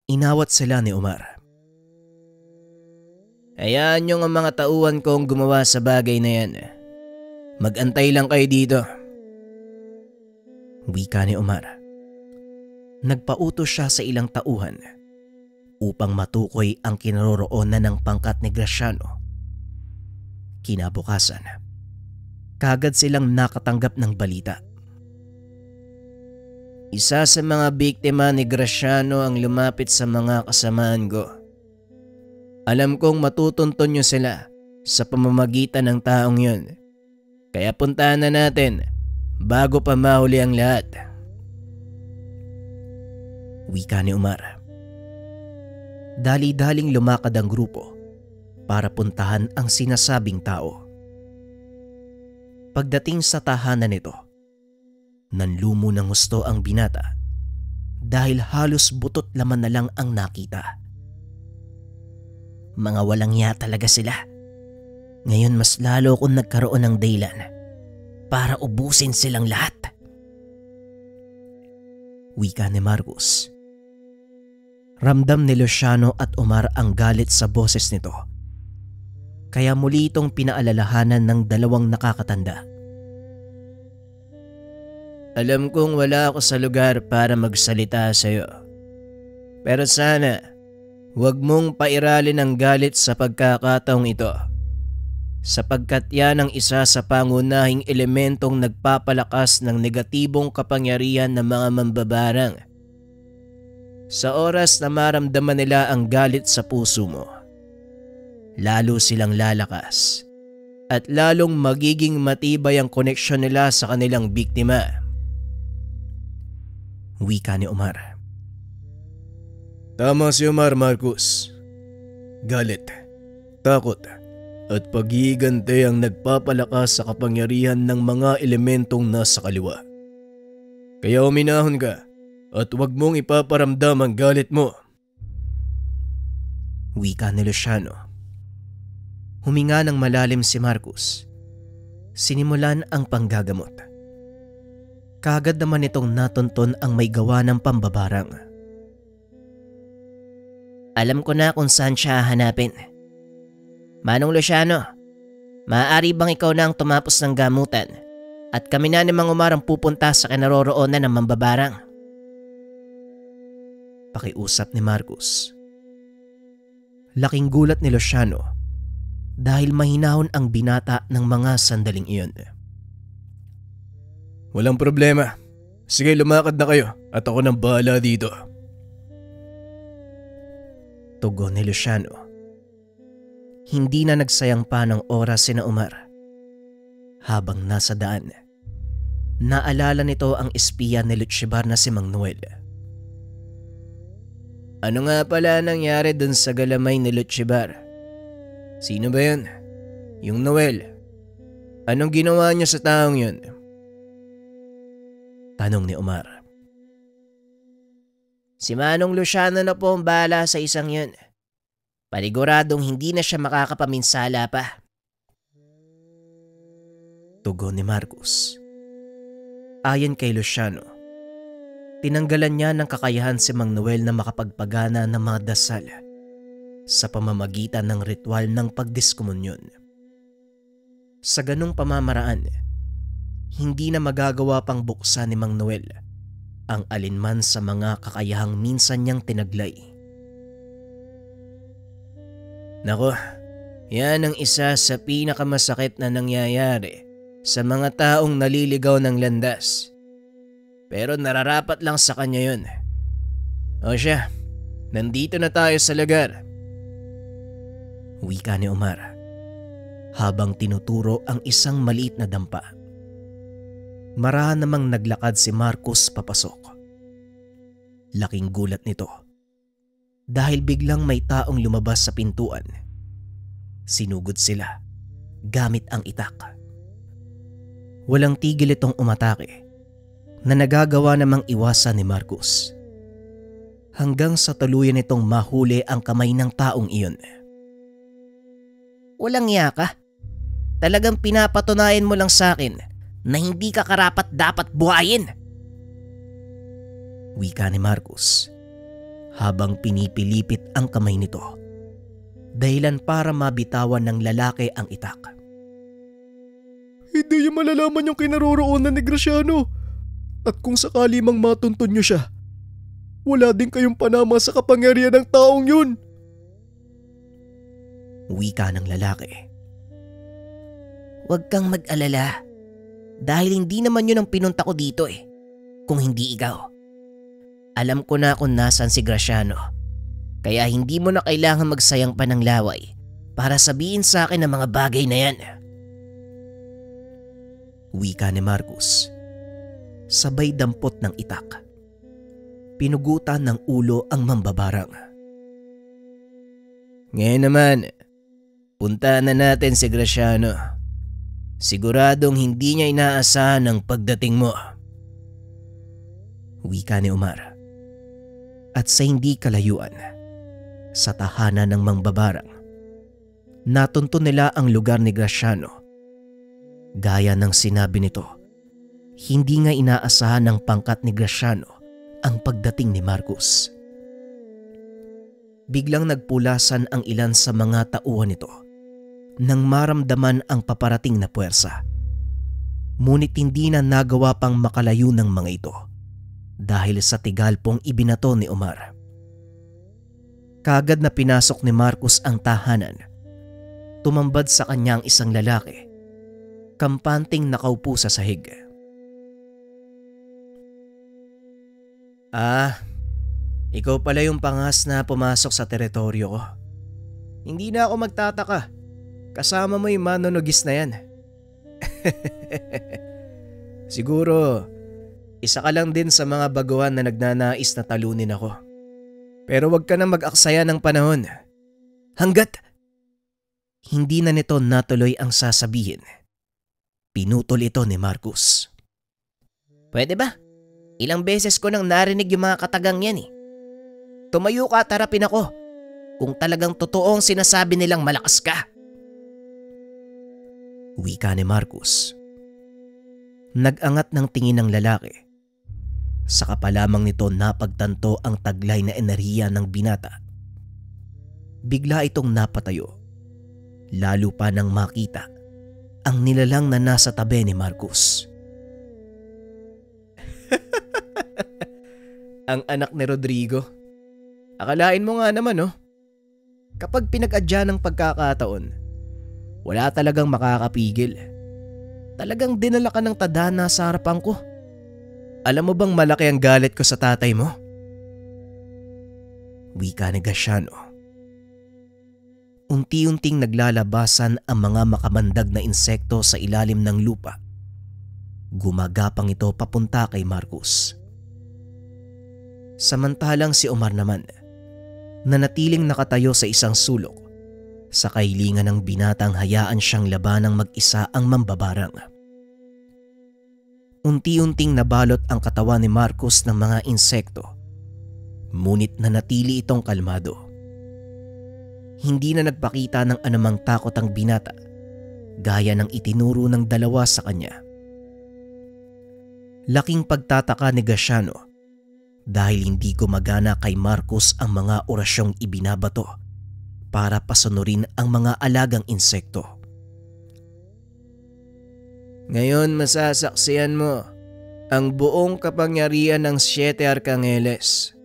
Inawat sila ni Omar. Hayaan nyo ang mga tauhan kong gumawa sa bagay na yan. Mag-antay lang kayo dito. Wika ni Omar. Nagpautos siya sa ilang tauhan upang matukoy ang kinaroroonan ng pangkat ni Graciano. Kinabukasan, kagad silang nakatanggap ng balita. Isa sa mga biktima ni Graciano ang lumapit sa mga kasamaan ko. Alam kong matutunton nyo sila sa pamamagitan ng taong yun. Kaya puntahan na natin bago pa mahuli ang lahat. Wika ni Umar. Dali-daling lumakad ang grupo para puntahan ang sinasabing tao. Pagdating sa tahanan nito, nanlumo ng husto ang binata dahil halos butot laman na lang ang nakita. Mga walang hiya talaga sila. Ngayon mas lalo kung nagkaroon ng dahilan para ubusin silang lahat. Wika ni Marcos. Ramdam ni Luciano at Omar ang galit sa boses nito. Kaya muli itong pinaalalahanan ng dalawang nakakatanda. Alam kong wala ako sa lugar para magsalita sa iyo. Pero sana, huwag mong pairalin ang galit sa pagkakataong ito. Sapagkat yan ang isa sa pangunahing elementong nagpapalakas ng negatibong kapangyarihan ng mga mambabarang. Sa oras na maramdaman nila ang galit sa puso mo, lalo silang lalakas at lalong magiging matibay ang koneksyon nila sa kanilang biktima. Wika ni Omar. Tama si Omar, Marcos. Galit, takot at pag-iigante ang nagpapalakas sa kapangyarihan ng mga elementong nasa kaliwa. Kaya uminahon ka at huwag mong ipaparamdam ang galit mo. Wika ni Luciano. Huminga ng malalim si Marcos. Sinimulan ang panggagamot. Kaagad naman itong natunton ang may gawa ng pambabarang. Alam ko na kung saan siya hanapin. Manong Luciano, maaari bang ikaw na ang tumapos ng gamutan at kami na ni Mang Umar ang pupunta sa kinaroroonan ng mambabarang? Pakiusap ni Marcos. Laking gulat ni Luciano dahil mahinahon ang binata ng mga sandaling iyon. Walang problema. Sige, lumakad na kayo at ako nang bahala dito. Tugon ni Luciano. Hindi na nagsayang pa ng oras sina Umar. Habang nasa daan, naalala nito ang espiya ni Lutchibar na si Mang Noel. Ano nga pala nangyari dun sa galamay ni Lutchibar? Sino ba yun? Yung Noel. Anong ginawa niya sa taong yun? Tanong ni Omar. Si Manong Luciano na po ang bahala sa isang yun. Paniguradong hindi na siya makakapaminsala pa. Tugon ni Marcos. Ayon kay Luciano, tinanggalan niya ng kakayahan si Mang Noel na makapagpagana ng mga dasal sa pamamagitan ng ritual ng pagdiskomunyon. Sa ganung pamamaraan, hindi na magagawa pang buksan ni Mang Noel ang alinman sa mga kakayahang minsan niyang tinaglay. Nako, yan ang isa sa pinakamasakit na nangyayari sa mga taong naliligaw ng landas. Pero nararapat lang sa kanya yun. O siya, nandito na tayo sa lugar. Wika ni Omar habang tinuturo ang isang maliit na dampa. Marahan namang naglakad si Marcos papasok. Laking gulat nito dahil biglang may taong lumabas sa pintuan. Sinugod sila gamit ang itak. Walang tigil itong umatake na nagagawa namang iwasan ni Marcos hanggang sa tuluyan itong mahuli ang kamay ng taong iyon. Walang iya ka. Talagang pinapatunayan mo lang sa akin na hindi ka karapat dapat buhayin. Wika ni Marcos habang pinipilipit ang kamay nito, dahilan para mabitawan ng lalaki ang itak. Hindi niyo malalaman yung kinaroroonan ni Graciano. At kung sakali mang matuntun niyo siya, wala din kayong panama sa kapangyarihan ng taong yun. Wika ng lalaki. Huwag kang mag-alala. Dahil hindi naman yun ang pinunta ko dito kung hindi ikaw. Alam ko na kung nasan si Graciano. Kaya hindi mo na kailangan magsayang pa ng laway para sabihin sa akin ang mga bagay na yan. Wika ni Marcos sabay dampot ng itak. Pinugutan ng ulo ang mambabarang. Ngayon naman, puntahan na natin si Graciano. Siguradong hindi niya inaasahan ang pagdating mo. Wika ni Omar. At sa hindi kalayuan, sa tahanan ng mangbabarang, natunto nila ang lugar ni Graciano. Gaya ng sinabi nito, hindi nga inaasahan ng pangkat ni Graciano ang pagdating ni Marcos. Biglang nagpulasan ang ilan sa mga tauhan nito nang maramdaman ang paparating na puwersa. Ngunit hindi na nagawa pang makalayo ng mga ito dahil sa tigalpong ibinato ni Omar. Kagad na pinasok ni Marcos ang tahanan. Tumambad sa kanya ang isang lalaki, kampanting nakaupo sa sahig. Ikaw pala yung pangas na pumasok sa teritoryo ko. Hindi na ako magtataka. Kasama mo yung manonugis na yan. Siguro, isa ka lang din sa mga baguhan na nagnanais na talunin ako. Pero wag ka na mag-aksaya ng panahon. Hanggat hindi na nito natuloy ang sasabihin, pinutol ito ni Marcos. Pwede ba? Ilang beses ko nang narinig yung mga katagang yan eh. Tumayo ka at harapin ako kung talagang totoong sinasabi nilang malakas ka. Wika ni Marcos. Nag-angat ng tingin ng lalaki. Saka pa lamang nito napagtanto ang taglay na enerhiya ng binata. Bigla itong napatayo. Lalo pa nang makita ang nilalang na nasa tabi ni Marcos. Ang anak ni Rodrigo. Akalain mo nga naman kapag pinag-adya ng pagkakataon, wala talagang makakapigil. Talagang dinala ka ng tadhana sa harapan ko. Alam mo bang malaki ang galit ko sa tatay mo? Wika ni Graciano. Unti-unting naglalabasan ang mga makamandag na insekto sa ilalim ng lupa. Gumagapang ito papunta kay Marcos. Samantalang si Omar naman, nanatiling nakatayo sa isang sulok, sa kahilingan ng binatang hayaan siyang labanang mag-isa ang mambabarang. Unti-unting nabalot ang katawan ni Marcos ng mga insekto, ngunit nanatili itong kalmado. Hindi na nagpakita ng anumang takot ang binata, gaya ng itinuro ng dalawa sa kanya. Laking pagtataka ni Graciano dahil hindi gumagana kay Marcos ang mga orasyong ibinabato para pasunurin ang mga alagang insekto. Ngayon masasaksihan mo ang buong kapangyarihan ng 7 Arkangeles.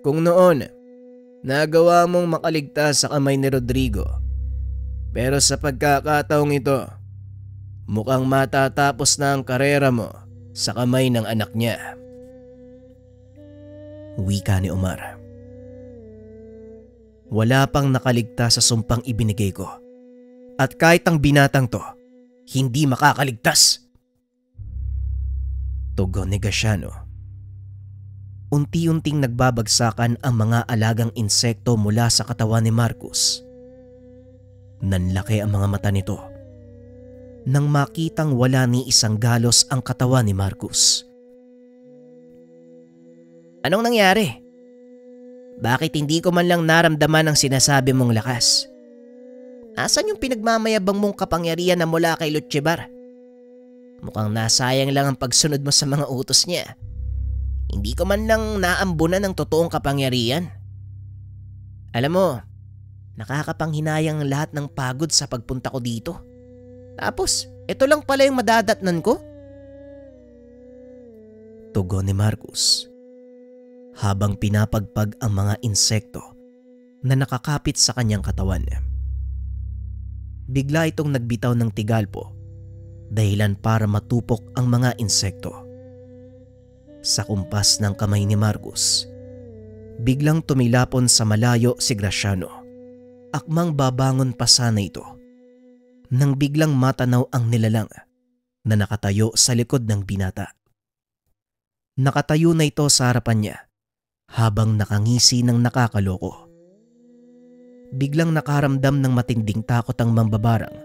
Kung noon, nagawa mong makaligtas sa kamay ni Rodrigo, pero sa pagkakataong ito, mukhang matatapos na ang karera mo sa kamay ng anak niya. Wika ni Omar. Wala pang nakaligtas sa sumpang ibinigay ko. At kahit ang binatang to, hindi makakaligtas. Tugon ni Graciano. Unti-unting nagbabagsakan ang mga alagang insekto mula sa katawan ni Marcos. Nanlaki ang mga mata nito nang makitang wala ni isang galos ang katawan ni Marcos. Anong nangyari? Bakit hindi ko man lang naramdaman ang sinasabi mong lakas? Asan yung pinagmamayabang mong kapangyarihan na mula kay Lutchebar? Mukhang nasayang lang ang pagsunod mo sa mga utos niya. Hindi ko man lang naambunan ng totoong kapangyarihan. Alam mo, nakakapanghinayang lahat ng pagod sa pagpunta ko dito. Tapos, ito lang pala yung madadatnan ko? Tugon ni Marcos habang pinapagpag ang mga insekto na nakakapit sa kanyang katawan. Bigla itong nagbitaw ng tigalpo, dahilan para matupok ang mga insekto. Sa kumpas ng kamay ni Marcos, biglang tumilapon sa malayo si Graciano. Akmang babangon pa sana ito nang biglang matanaw ang nilalang na nakatayo sa likod ng binata. Nakatayo na ito sa harapan niya habang nakangisi ng nakakaloko. Biglang nakaramdam ng matinding takot ang mambabarang.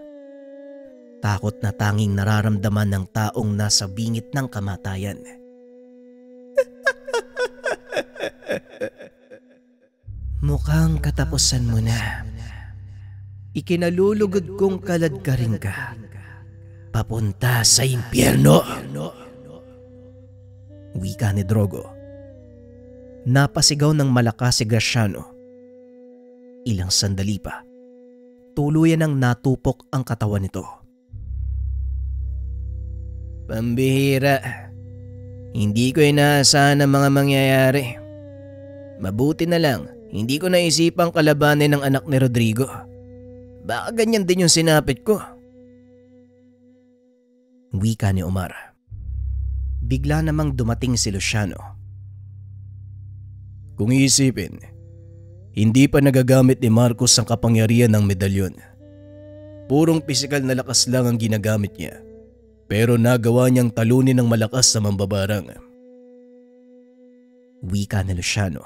Takot na tanging nararamdaman ng taong nasa bingit ng kamatayan. Mukhang katapusan mo na. Ikinalulugod kong kaladkarin ka papunta sa impyerno. Wika ni Drogo. Napasigaw ng malakas si Graciano. Ilang sandali pa, tuluyan ang natupok ang katawan nito. Pambihira. Hindi ko inaasahan ang mga mangyayari. Mabuti na lang, hindi ko naisipang kalabanin ang anak ni Rodrigo. Baka ganyan din yung sinapit ko. Wika ni Omar. Bigla namang dumating si Luciano. Kung iisipin, hindi pa nagagamit ni Marcos ang kapangyarihan ng medalyon. Purong pisikal na lakas lang ang ginagamit niya, pero nagawa niyang talunin ng malakas na mambabarang. Wika ni Luciano.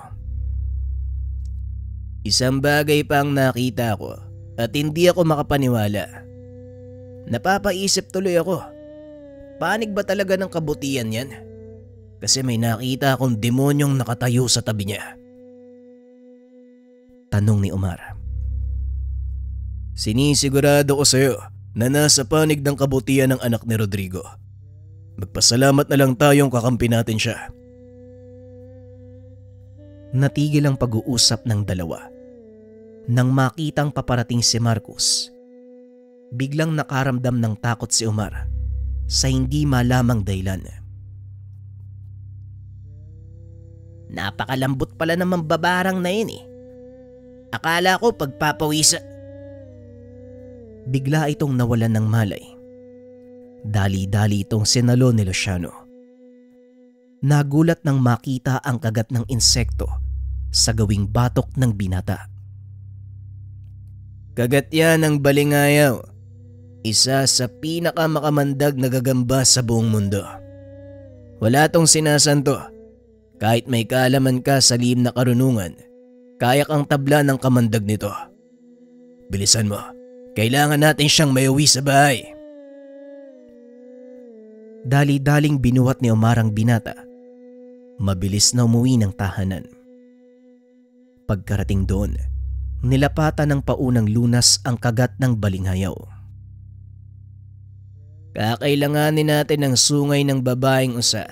Isang bagay pa ang nakita ko at hindi ako makapaniwala. Napapaisip tuloy ako, panig ba talaga ng kabutihan yan? Kasi may nakita akong demonyong nakatayo sa tabi niya. Tanong ni Omar. Sinisigurado ko sa'yo na nasa panig ng kabutihan ng anak ni Rodrigo. Magpasalamat na lang tayong kakampi natin siya. Natigil ang pag-uusap ng dalawa. Nang makitang paparating si Marcos, biglang nakaramdam ng takot si Omar sa hindi malamang dahilan. Napakalambot pala ng mambabarang na yun eh. Akala ko pagpapawisa. Bigla itong nawalan ng malay. Dali-dali itong sinalo ni Luciano. Nagulat nang makita ang kagat ng insekto sa gawing batok ng binata. Kagat yan ng balingayaw. Isa sa pinakamakamandag na gagamba sa buong mundo. Wala tong sinasanto. Kahit may kaalaman ka sa lihim na karunungan, kaya kang tabla ng kamandag nito. Bilisan mo. Kailangan natin siyang maiuwi sa bahay. Dali-daling binuhat ni Omar ang binata. Mabilis na umuwi ng tahanan. Pagkarating doon, nilapatan ng paunang lunas ang kagat ng balingayaw. Kakailanganin natin ng sungay ng babaeng usa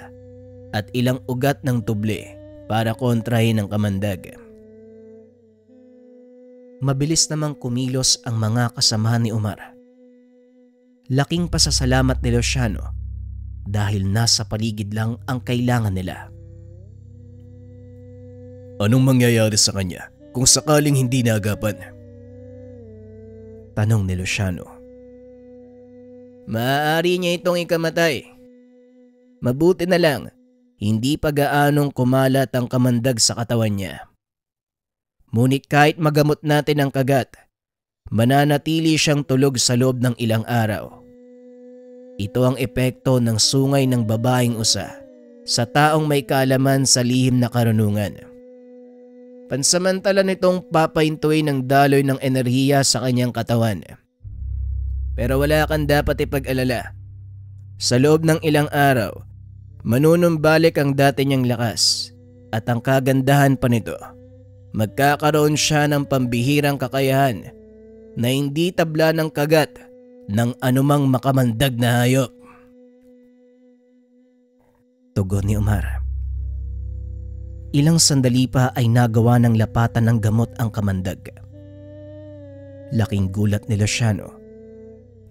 at ilang ugat ng tuble para kontrahin ang kamandag. Mabilis namang kumilos ang mga kasamahan ni Omar. Laking pasasalamat ni Luciano dahil nasa paligid lang ang kailangan nila. Anong mangyayari sa kanya kung sakaling hindi naagapan? Tanong ni Luciano. Maaari niya itong ikamatay. Mabuti na lang, hindi pa gaanong kumalat ang kamandag sa katawan niya. Ngunit kahit magamot natin ang kagat, mananatili siyang tulog sa loob ng ilang araw. Ito ang epekto ng sungay ng babaeng usa sa taong may kaalaman sa lihim na karunungan. Pansamantala nitong papahintuin ng daloy ng enerhiya sa kanyang katawan. Pero wala kang dapat ipag-alala. Sa loob ng ilang araw, manunumbalik ang dati niyang lakas at ang kagandahan pa nito. Magkakaroon siya ng pambihirang kakayahan na hindi tabla ng kagat ng anumang makamandag na hayop. Tugon ni Omar. Ilang sandali pa ay nagawa ng lapatan ng gamot ang kamandag. Laking gulat ni Luciano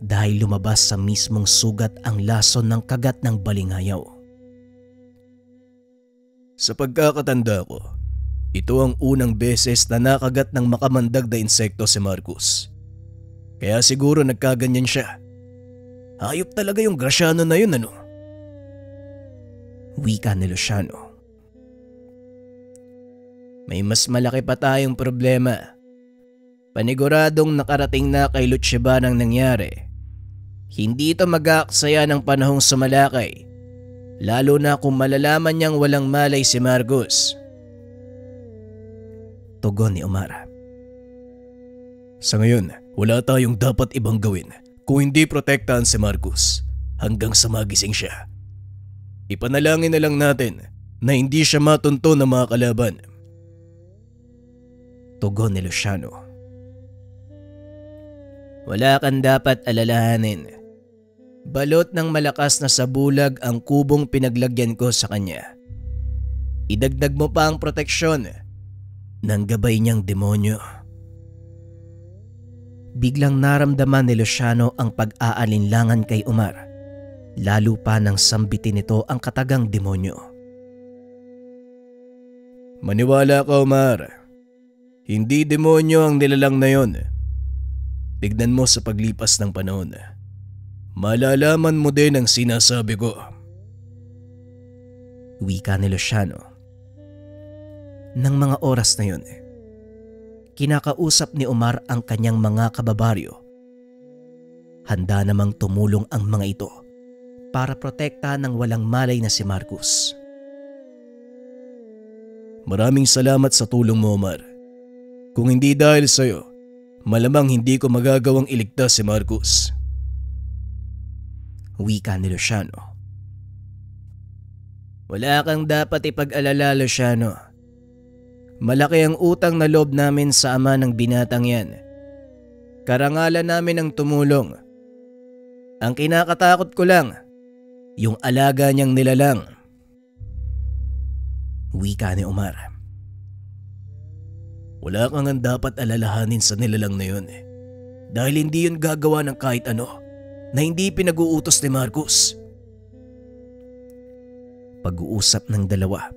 dahil lumabas sa mismong sugat ang lason ng kagat ng balingayaw. Sa pagkakatanda ko, ito ang unang beses na nakagat ng makamandag na insekto si Marcos. Kaya siguro nagkaganyan siya. Hayop talaga yung Graciano na yun, ano? Wika ni Luciano. May mas malaki pa tayong problema. Paniguradong nakarating na kay Lutseban ang nangyari. Hindi ito mag-aaksaya ng panahong sumalakay Lalo na kung malalaman niyang walang malay si Marcos. Tugon ni Omar. Sa ngayon, wala tayong dapat ibang gawin kung hindi protektahan si Marcos hanggang sa magising siya. Ipanalangin na lang natin na hindi siya matunto ng mga kalaban. Tugon ni Luciano. Wala kang dapat alalahanin. Balot ng malakas na sabulag ang kubong pinaglagyan ko sa kanya. Idagdag mo pa ang proteksyon ng gabay niyang demonyo. Biglang naramdaman ni Luciano ang pag-aalinlangan kay Omar, lalo pa nang sambitin nito ang katagang demonyo. Maniwala ka, Omar. Hindi demonyo ang nilalang na yon. Tignan mo sa paglipas ng panahon. Malalaman mo din ang sinasabi ko. Wika ni Luciano. Nang mga oras na yun, kinakausap ni Omar ang kanyang mga kababaryo. Handa namang tumulong ang mga ito para protektahan ng walang malay na si Marcos. Maraming salamat sa tulong mo, Omar. Kung hindi dahil sa'yo, malamang hindi ko magagawang iligtas si Marcos. Wika ni Luciano. Wala kang dapat ipag-alala, Luciano. Malaki ang utang na loob namin sa ama ng binatang yan. Karangalan namin ang tumulong. Ang kinakatakot ko lang, yung alaga niyang nilalang. Wika ni Omar. Wala kang ang dapat alalahanin sa nilalang na yun. Dahil hindi yun gagawa ng kahit ano na hindi pinag-uutos ni Marcos. Pag-uusap ng dalawa.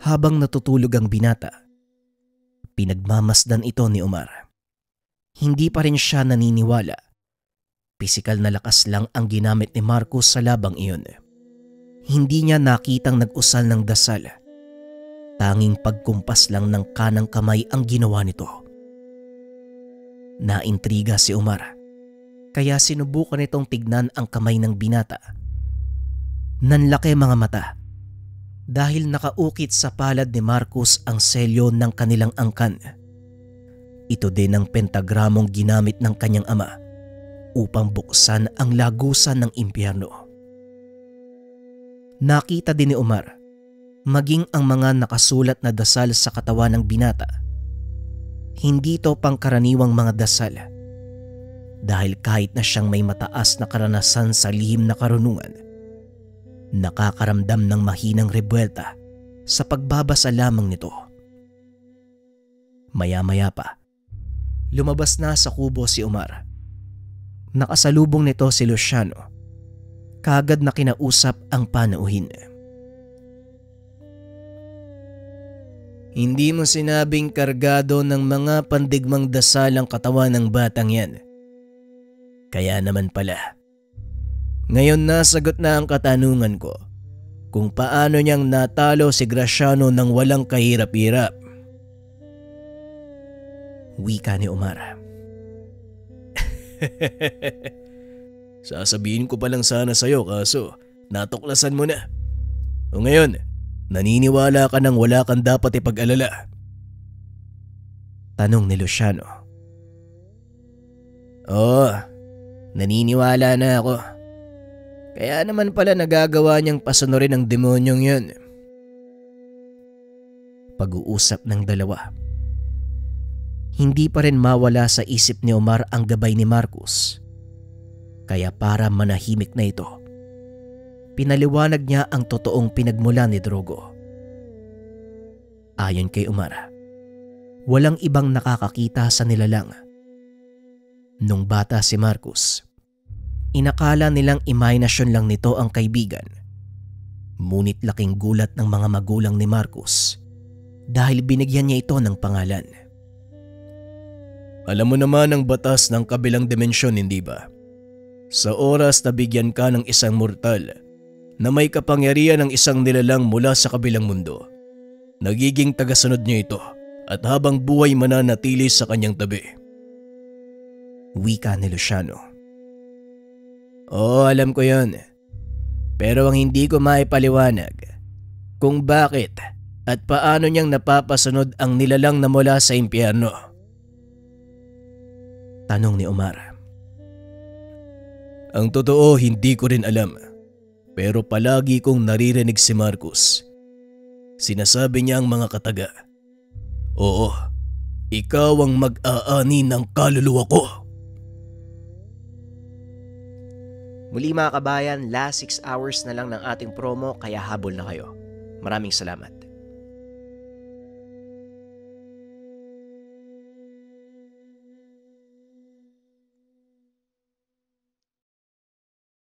Habang natutulog ang binata, pinagmamasdan ito ni Omar. Hindi pa rin siya naniniwala. Pisikal na lakas lang ang ginamit ni Marcos sa labang iyon. Hindi niya nakitang nag-usal ng dasal. Tanging pagkumpas lang ng kanang kamay ang ginawa nito. Naintriga si Omar, kaya sinubukan nitong tignan ang kamay ng binata. Nanlaki mga mata dahil nakaukit sa palad ni Marcos ang selyo ng kanilang angkan. Ito din ang pentagramong ginamit ng kanyang ama upang buksan ang lagusan ng impyerno. Nakita din ni Omar maging ang mga nakasulat na dasal sa katawan ng binata. Hindi to pangkaraniwang mga dasal dahil kahit na siyang may mataas na karanasan sa lihim na karunungan, nakakaramdam ng mahinang rebuelta sa pagbabasa lamang nito. Maya-maya pa, lumabas na sa kubo si Omar. Nakasalubong nito si Luciano. Kaagad na kinausap ang panauhin. Hindi mo sinabing kargado ng mga pandigmang dasal ang katawan ng batang yan. Kaya naman pala. Ngayon nasagot na ang katanungan ko kung paano niyang natalo si Graciano ng walang kahirap-hirap. Wika ni Omar. Sasabihin ko pa lang sana sa'yo kaso natuklasan mo na. O ngayon, naniniwala ka nang wala kang dapat ipag-alala? Tanong ni Luciano. Oo, naniniwala na ako. Kaya naman pala nagagawa niyang pasunurin ang demonyong yun. Pag-uusap ng dalawa. Hindi pa rin mawala sa isip ni Omar ang gabay ni Marcos. Kaya para manahimik na ito, pinaliwanag niya ang totoong pinagmula ni Drogo. Ayon kay Omar, walang ibang nakakakita sa nilalang. Nung bata si Marcos, inakala nilang imahinasyon lang nito ang kaibigan. Ngunit laking gulat ng mga magulang ni Marcos dahil binigyan niya ito ng pangalan. Alam mo naman ang batas ng kabilang dimensyon, hindi ba? Sa oras na bigyan ka ng isang mortal na may kapangyarihan ng isang nilalang mula sa kabilang mundo, nagiging tagasunod niya ito at habang buhay mananatili sa kanyang tabi. Wika ni Luciano. Oo, alam ko yan. Pero ang hindi ko maipaliwanag kung bakit at paano niyang napapasunod ang nilalang na mula sa impyerno. Tanong ni Omar. Ang totoo hindi ko rin alam, pero palagi kong naririnig si Marcus. Sinasabi niya ang mga kataga, "Oo, ikaw ang mag-aani ng kaluluwa ko." Muli mga kabayan, last 6 hours na lang ng ating promo kaya habol na kayo. Maraming salamat.